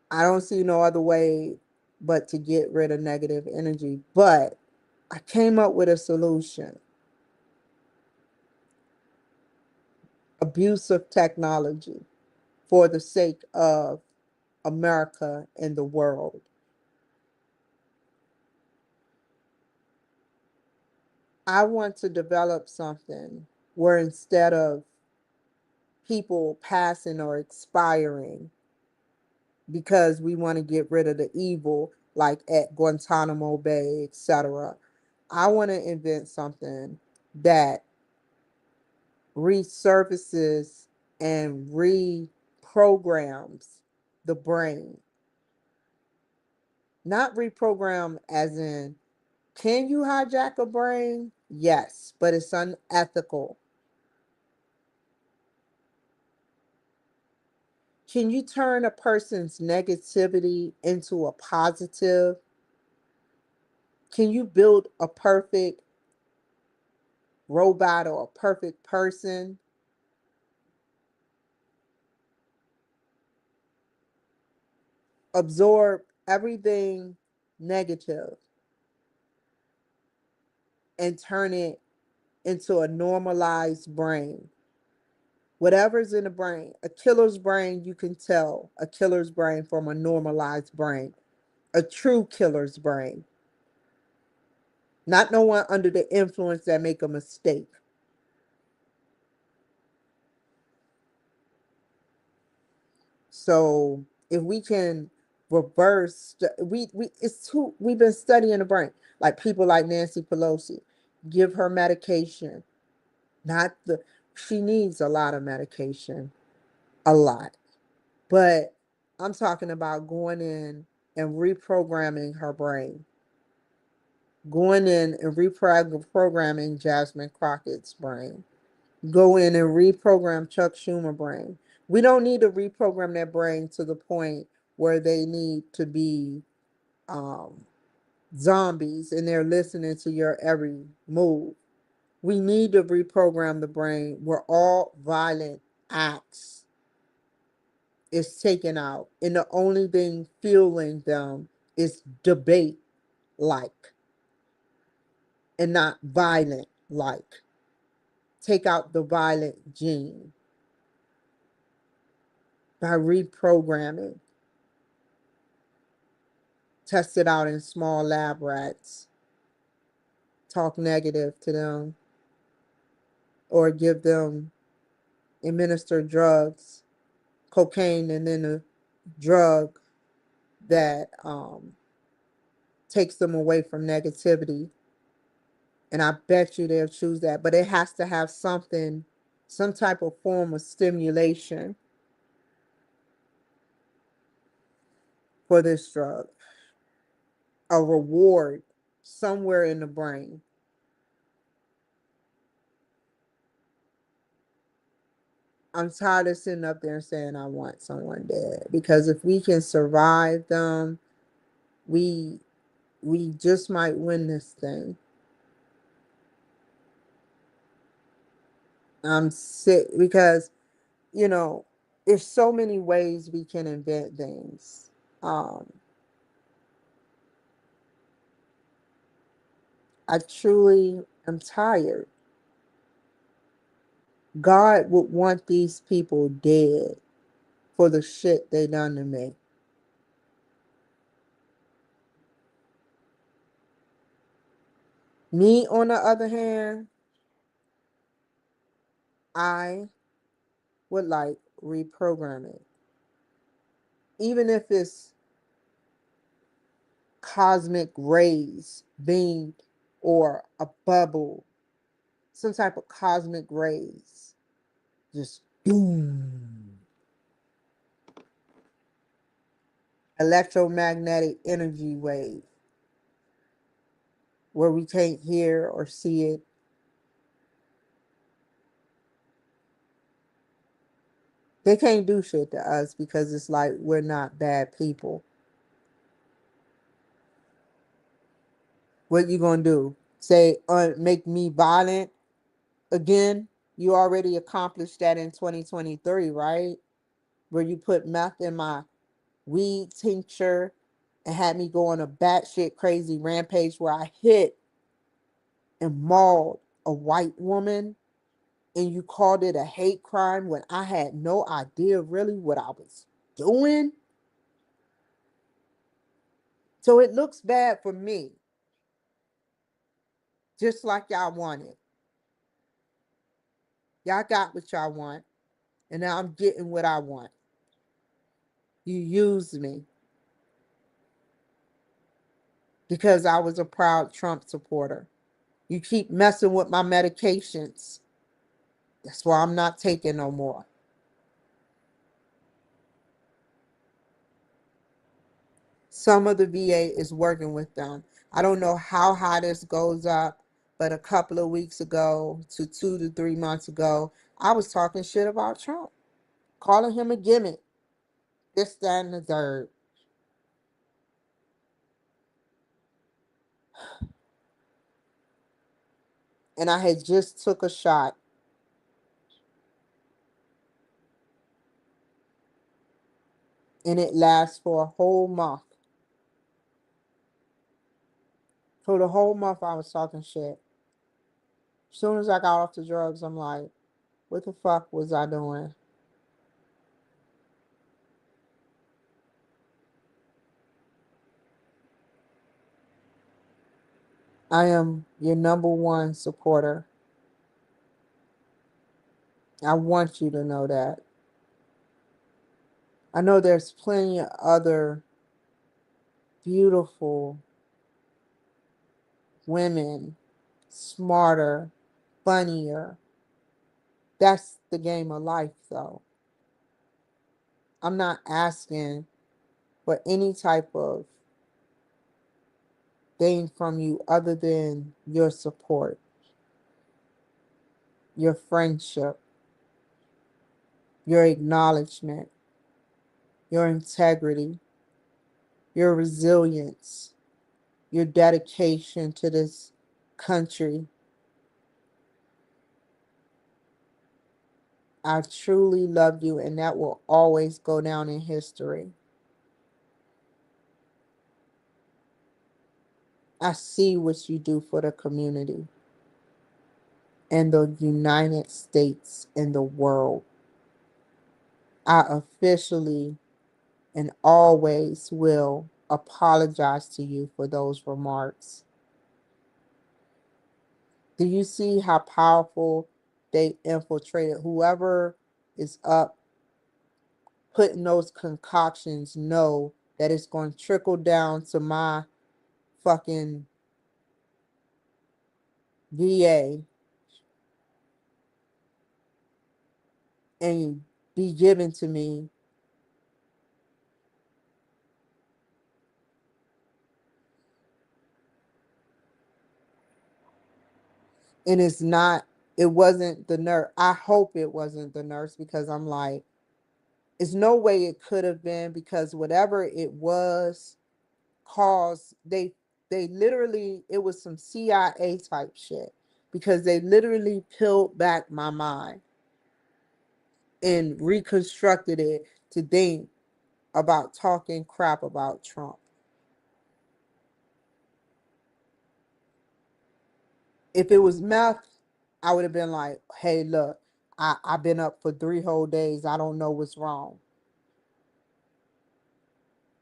Speaker 1: I don't see no other way but to get rid of negative energy. But I came up with a solution. Abuse of technology for the sake of America and the world. I want to develop something where instead of people passing or expiring because we want to get rid of the evil, like at Guantanamo Bay, etc. I want to invent something that resurfaces and reprograms the brain. Not reprogram as in, can you hijack a brain? Yes, but it's unethical. Can you turn a person's negativity into a positive? Can you build a perfect robot or a perfect person? Absorb everything negative and turn it into a normalized brain. Whatever's in the brain, a killer's brain, you can tell a killer's brain from a normalized brain, a true killer's brain, not no one under the influence that make a mistake. So if we can reverse, we it's too. We've been studying the brain, like people like Nancy Pelosi, give her medication. Not the She needs a lot of medication, a lot. But I'm talking about going in and reprogramming her brain, going in and reprogramming Jasmine Crockett's brain, go in and reprogram Chuck Schumer brain. We don't need to reprogram their brain to the point where they need to be um, zombies and they're listening to your every move. We need to reprogram the brain where all violent acts is taken out, and the only thing fueling them is debate like and not violent like. Take out the violent gene by reprogramming. Test it out in small lab rats. Talk negative to them or give them, administer drugs, cocaine, and then a drug that takes them away from negativity. And I bet you they'll choose that. But it has to have something, some type of form of stimulation for this drug, a reward somewhere in the brain. I'm tired of sitting up there and saying I want someone dead, because if we can survive them, we we just might win this thing. I'm sick because, you know, there's so many ways we can invent things. Um, I truly am tired. God would want these people dead for the shit they done to me. Me, on the other hand, I would like reprogramming. Even if it's cosmic rays beamed or a bubble, some type of cosmic rays, just boom, electromagnetic energy wave where we can't hear or see it. They can't do shit to us because it's like we're not bad people. What you gonna do? Say, make me violent again? You already accomplished that in 2023, right? Where you put meth in my weed tincture and had me go on a batshit crazy rampage where I hit and mauled a white woman, and you called it a hate crime when I had no idea really what I was doing. So it looks bad for me, just like y'all wanted. Y'all got what y'all want, and now I'm getting what I want. You used me. because I was a proud Trump supporter. You keep messing with my medications. That's why I'm not taking no more. Some of the VA is working with them. I don't know how high this goes up, but a couple of weeks ago to 2 to 3 months ago, I was talking shit about Trump, calling him a gimmick, this, that, and the third. And I had just took a shot, and it lasts for a whole month. For the whole month, I was talking shit. As soon as I got off the drugs, I'm like, what the fuck was I doing? I am your number one supporter. I want you to know that. I know there's plenty of other beautiful women, smarter, funnier. That's the game of life, though. I'm not asking for any type of thing from you other than your support, your friendship, your acknowledgement, your integrity, your resilience, your dedication to this country. I truly love you, and that will always go down in history. I see what you do for the community and the United States and the world. I officially and always will apologize to you for those remarks. Do you see how powerful they infiltrated? Whoever is up putting those concoctions know that it's going to trickle down to my fucking VA and be given to me. And it's not, it wasn't the nurse. I hope it wasn't the nurse, because I'm like, there's no way it could have been, because whatever it was caused, they literally, it was some CIA type shit, because they literally peeled back my mind and reconstructed it to think about talking crap about Trump. If it was meth, I would have been like, hey, look, I've been up for 3 whole days. I don't know what's wrong.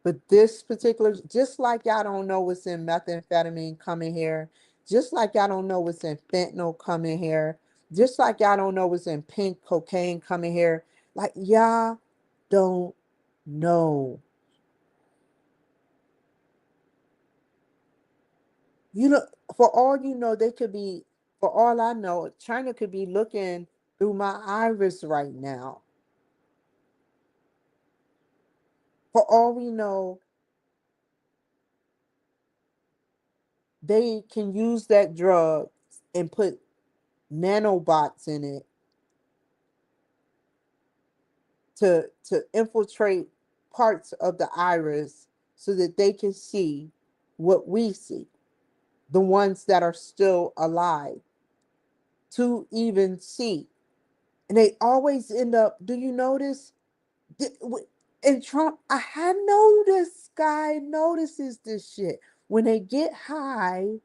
Speaker 1: But this particular, just like y'all don't know what's in methamphetamine coming here, just like y'all don't know what's in fentanyl coming here, just like y'all don't know what's in pink cocaine coming here, like y'all don't know. You know, for all you know, they could be, for all I know, China could be looking through my iris right now. For all we know, they can use that drug and put nanobots in it to infiltrate parts of the iris so that they can see what we see, the ones that are still alive, to even see. And they always end up, do you notice? And Trump, I have noticed, guy notices this shit. When they get high,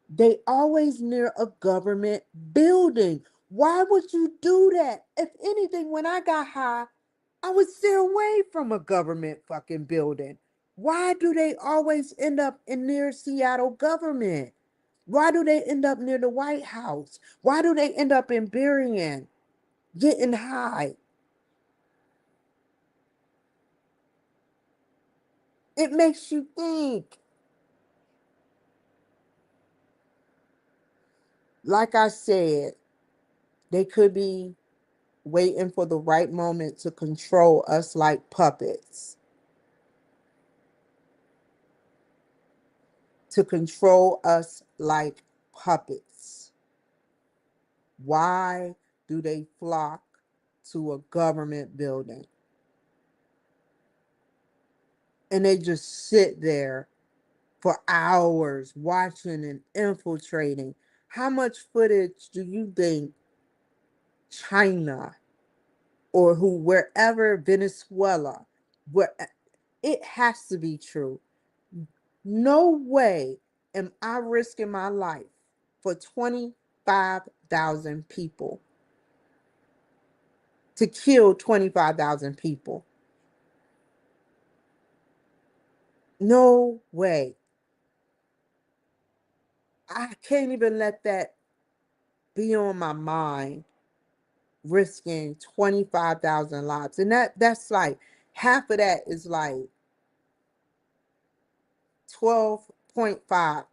Speaker 1: they always near a government building. Why would you do that? If anything, when I got high, I would stay away from a government fucking building. Why do they always end up in near Seattle government? Why do they end up near the White House? Why do they end up in Berrien getting high? It makes you think. Like I said, they could be waiting for the right moment to control us like puppets, to control us like puppets. Why do they flock to a government building and they just sit there for hours watching and infiltrating? How much footage do you think China or wherever, Venezuela, where it has to be true? No way am I risking my life for 25,000 people, to kill 25,000 people. No way. I can't even let that be on my mind, risking 25,000 lives. And that's like half of that is like 12.5.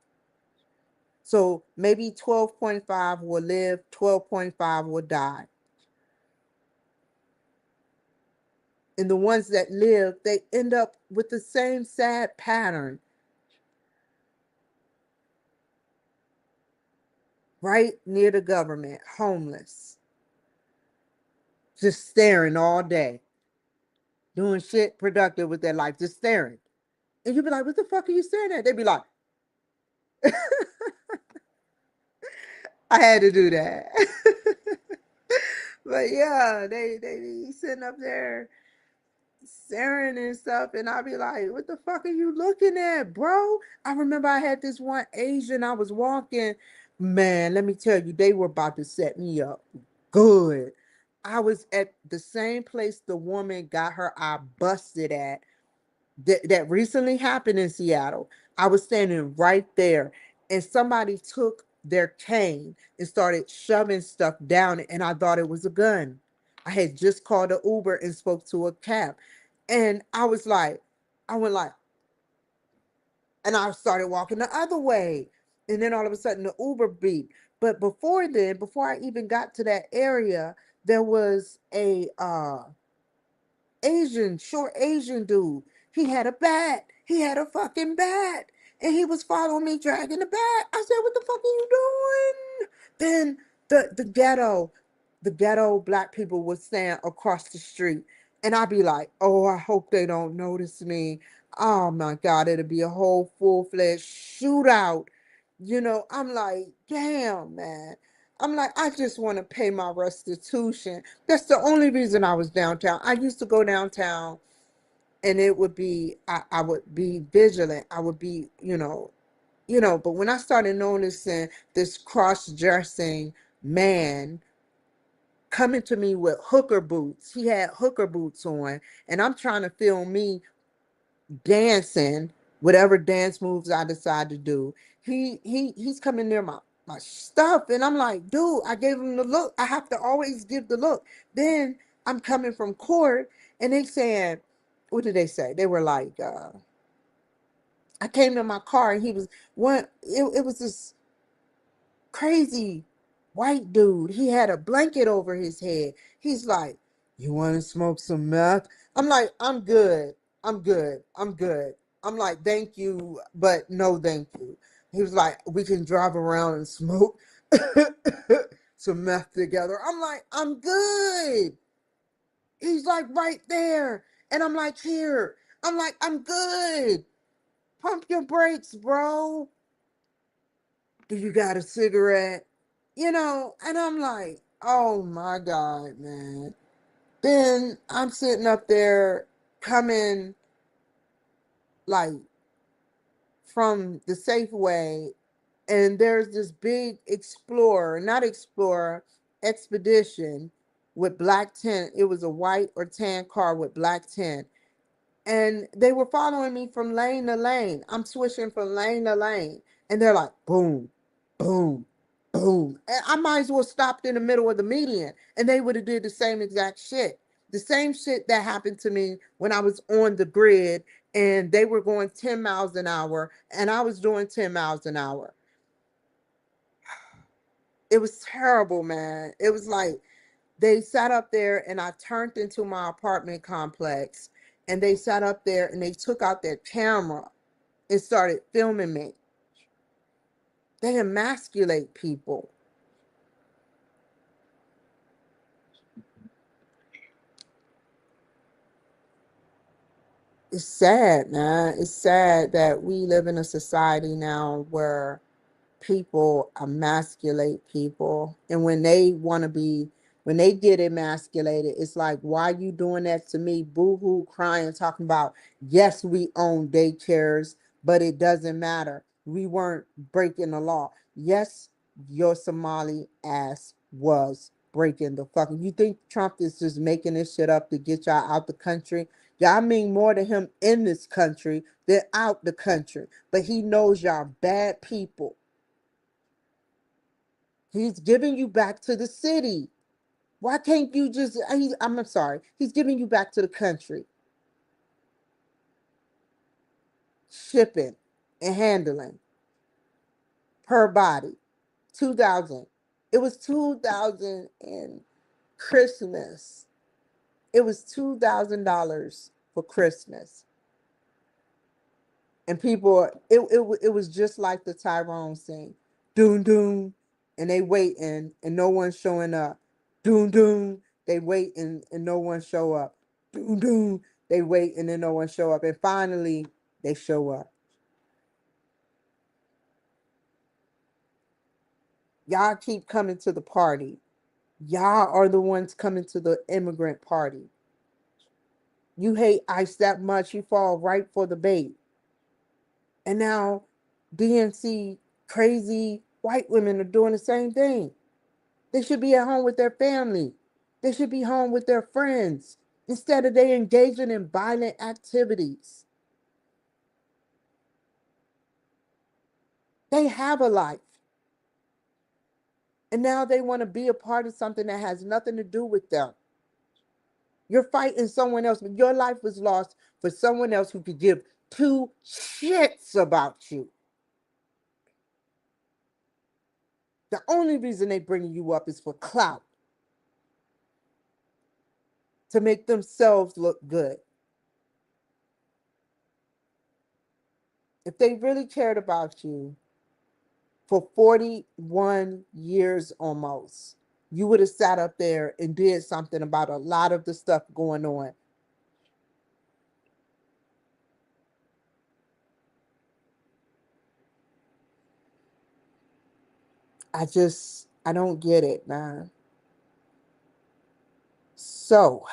Speaker 1: So maybe 12.5 will live, 12.5 will die. And the ones that live, they end up with the same sad pattern, right near the government, homeless, just staring all day, doing shit productive with their life, just staring. And you'd be like, what the fuck are you staring at? They'd be like, I had to do that. But yeah, they be sitting up there staring and stuff, and I'd be like, what the fuck are you looking at, bro? I remember I had this one Asian, I was walking, man, let me tell you, they were about to set me up good. I was at the same place the woman got her eye busted at, that recently happened in Seattle. I was standing right there, and somebody took their cane and started shoving stuff down it, and I thought it was a gun. I had just called an Uber and spoke to a cab, and I was like, I went like, and I started walking the other way, and then all of a sudden the Uber beeped. But before then, before I even got to that area, there was a short Asian dude. He had a bat. He had a fucking bat. And he was following me, dragging the bat. I said, what the fuck are you doing? Then the ghetto black people would stand across the street. And I'd be like, oh, I hope they don't notice me. Oh my God, it'll be a whole full-fledged shootout. I'm like, damn, man. I'm like, I just want to pay my restitution. That's the only reason I was downtown. I used to go downtown, and it would be, I would be vigilant. I would be, but when I started noticing this cross-dressing man coming to me with hooker boots, he had hooker boots on, and I'm trying to film me dancing, whatever dance moves I decide to do. He's coming near my stuff, and I'm like, dude, I gave him the look. I have to always give the look. Then I'm coming from court, and they saying, what did they say? They were like, I came to my car, and he was one. It was this crazy white dude. He had a blanket over his head. He's like, you want to smoke some meth? I'm like, I'm good. I'm good. I'm good. I'm like, thank you, but no thank you. He was like, we can drive around and smoke some meth together. I'm like, I'm good. He's like right there. And I'm like, here. I'm like, I'm good. Pump your brakes, bro. Do you got a cigarette? And I'm like, oh my God, man. Then I'm sitting up there coming like from the Safeway, and there's this big explorer, not explorer, expedition with black tent. It was a white or tan car with black tent. And they were following me from lane to lane. I'm switching from lane to lane. And they're like, boom, boom, boom. And I might as well stopped in the middle of the median. And they would have did the same exact shit. The same shit that happened to me when I was on the grid and they were going 10 miles an hour and I was doing 10 miles an hour. It was terrible, man. It was like they sat up there and I turned into my apartment complex and they sat up there and they took out their camera and started filming me. They emasculate people. It's sad, man. It's sad that we live in a society now where people emasculate people, and when they get emasculated, it's like, why you doing that to me? Boo-hoo, crying, talking about, yes, we own daycares, but it doesn't matter, we weren't breaking the law. Yes, your Somali ass was breaking the fucking. You think Trump is just making this shit up to get y'all out the country? Y'all mean more to him in this country than out the country, but he knows y'all bad people. He's giving you back to the city. Why can't you just? I'm sorry. He's giving you back to the country. Shipping and handling per body. 2000. It was 2000 and Christmas. It was $2,000 for Christmas. And people, it was just like the Tyrone scene. Doom doom, and they waiting and no one's showing up. Doom doom, they wait and no one show up. Doom doom, they wait and then no one show up. And finally they show up. Y'all keep coming to the party. Y'all are the ones coming to the immigrant party. You hate ICE that much, you fall right for the bait. And now DNC crazy white women are doing the same thing. They should be at home with their family. They should be home with their friends. Instead of they engaging in violent activities. They have a life. And now they want to be a part of something that has nothing to do with them. You're fighting someone else, but your life was lost for someone else who could give two shits about you. The only reason they bringing you up is for clout, to make themselves look good. If they really cared about you for 41 years almost, you would have sat up there and did something about a lot of the stuff going on. I don't get it, man. So,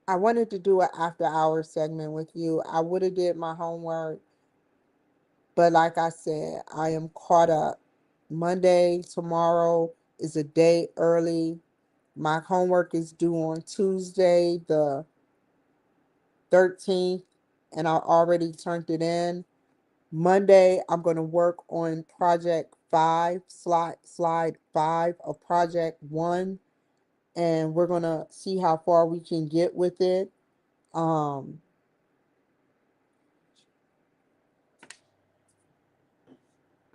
Speaker 1: I wanted to do an after hours segment with you. I would have did my homework, but like I said, I am caught up. Monday, tomorrow is a day early. My homework is due on Tuesday, the 13th, and I already turned it in. Monday, I'm going to work on project 5, slide 5 of project 1, and we're going to see how far we can get with it. Um,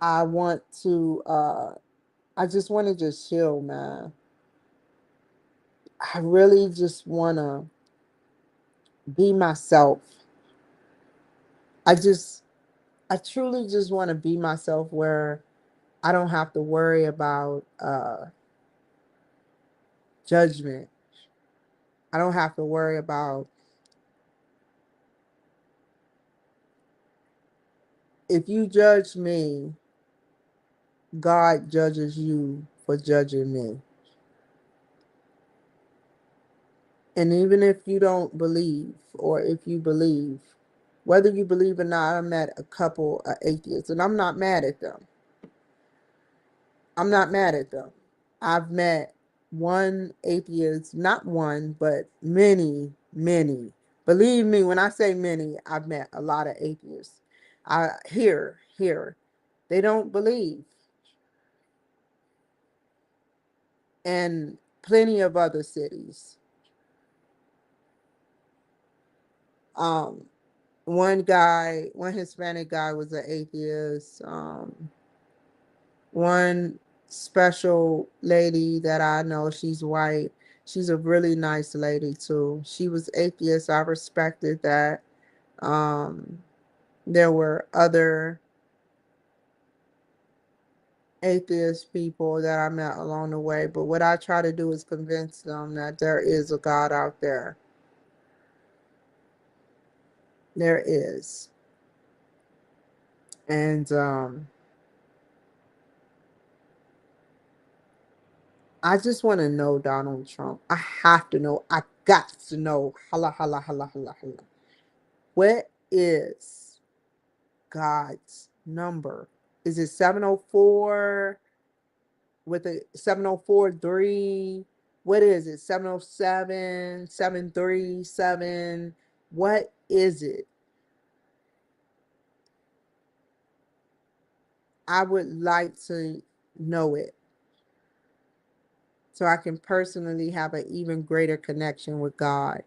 Speaker 1: I want to, I just want to just chill, man. I really just want to be myself. I just, I truly just want to be myself where I don't have to worry about judgment. I don't have to worry about, if you judge me, God judges you for judging me. And even if you don't believe, or if you believe, whether you believe or not, I met a couple of atheists, and I'm not mad at them. I'm not mad at them. I've met one atheist, not one, but many, many. Believe me, when I say many, I've met a lot of atheists. Here, they don't believe, and plenty of other cities. Um, one Hispanic guy was an atheist. One special lady that I know, she's white. She's a really nice lady too. She was atheist. I respected that. Um, there were other atheist people that I met along the way, but what I try to do is convince them that there is a God out there. There is. And I just want to know Donald Trump. I have to know. I got to know. Hala, hala, hala, hala, hala. What is God's number? Is it 704 with a 704-3? What is it? 707, 737? What is it? I would like to know it so I can personally have an even greater connection with God.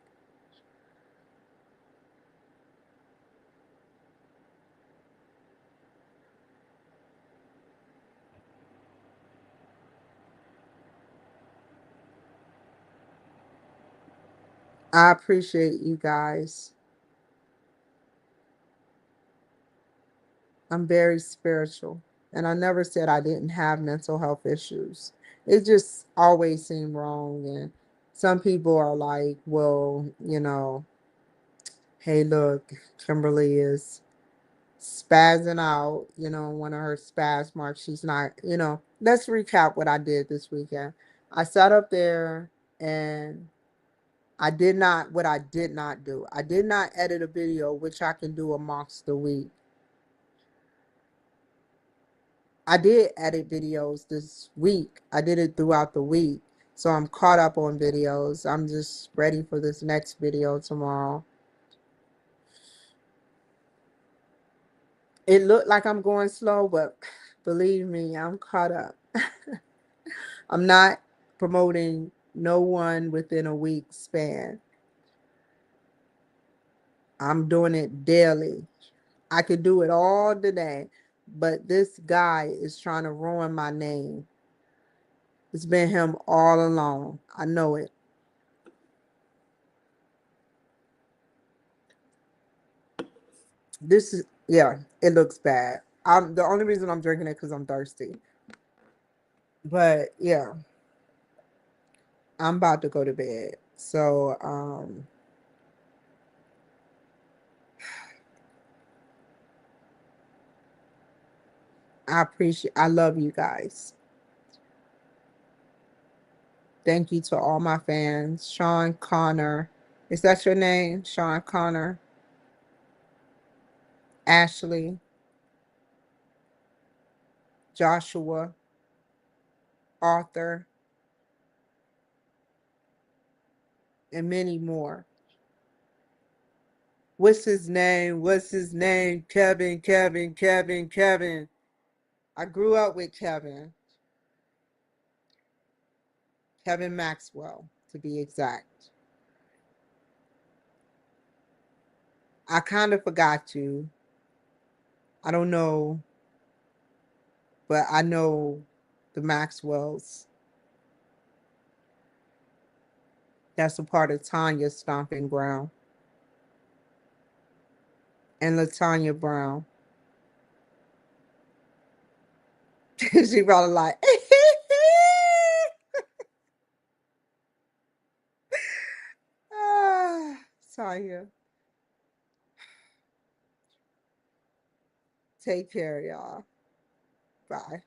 Speaker 1: I appreciate you guys. I'm very spiritual. And I never said I didn't have mental health issues. It just always seemed wrong. And some people are like, well, hey, look, Kimberly is spazzing out, one of her spaz marks. She's not, let's recap what I did this weekend. I sat up there and what I did not do. I did not edit a video, which I can do amongst the week. I did edit videos this week. I did it throughout the week. So I'm caught up on videos. I'm just ready for this next video tomorrow. It looked like I'm going slow, but believe me, I'm caught up. I'm not promoting no one within a week span. I'm doing it daily. I could do it all today, but this guy is trying to ruin my name. It's been him all along. I know it. This is, yeah, it looks bad. The only reason I'm drinking it because I'm thirsty. But yeah, I'm about to go to bed. So I love you guys. Thank you to all my fans. Sean Connor. Is that your name? Sean Connor. Ashley. Joshua. Arthur. And many more. What's his name? What's his name? Kevin, Kevin, Kevin, Kevin. I grew up with Kevin. Kevin Maxwell, to be exact. I kind of forgot you. I don't know, but I know the Maxwells. That's a part of Tanya's stomping ground. And Latanya Brown. She probably like, ah, Tanya. Take care, y'all. Bye.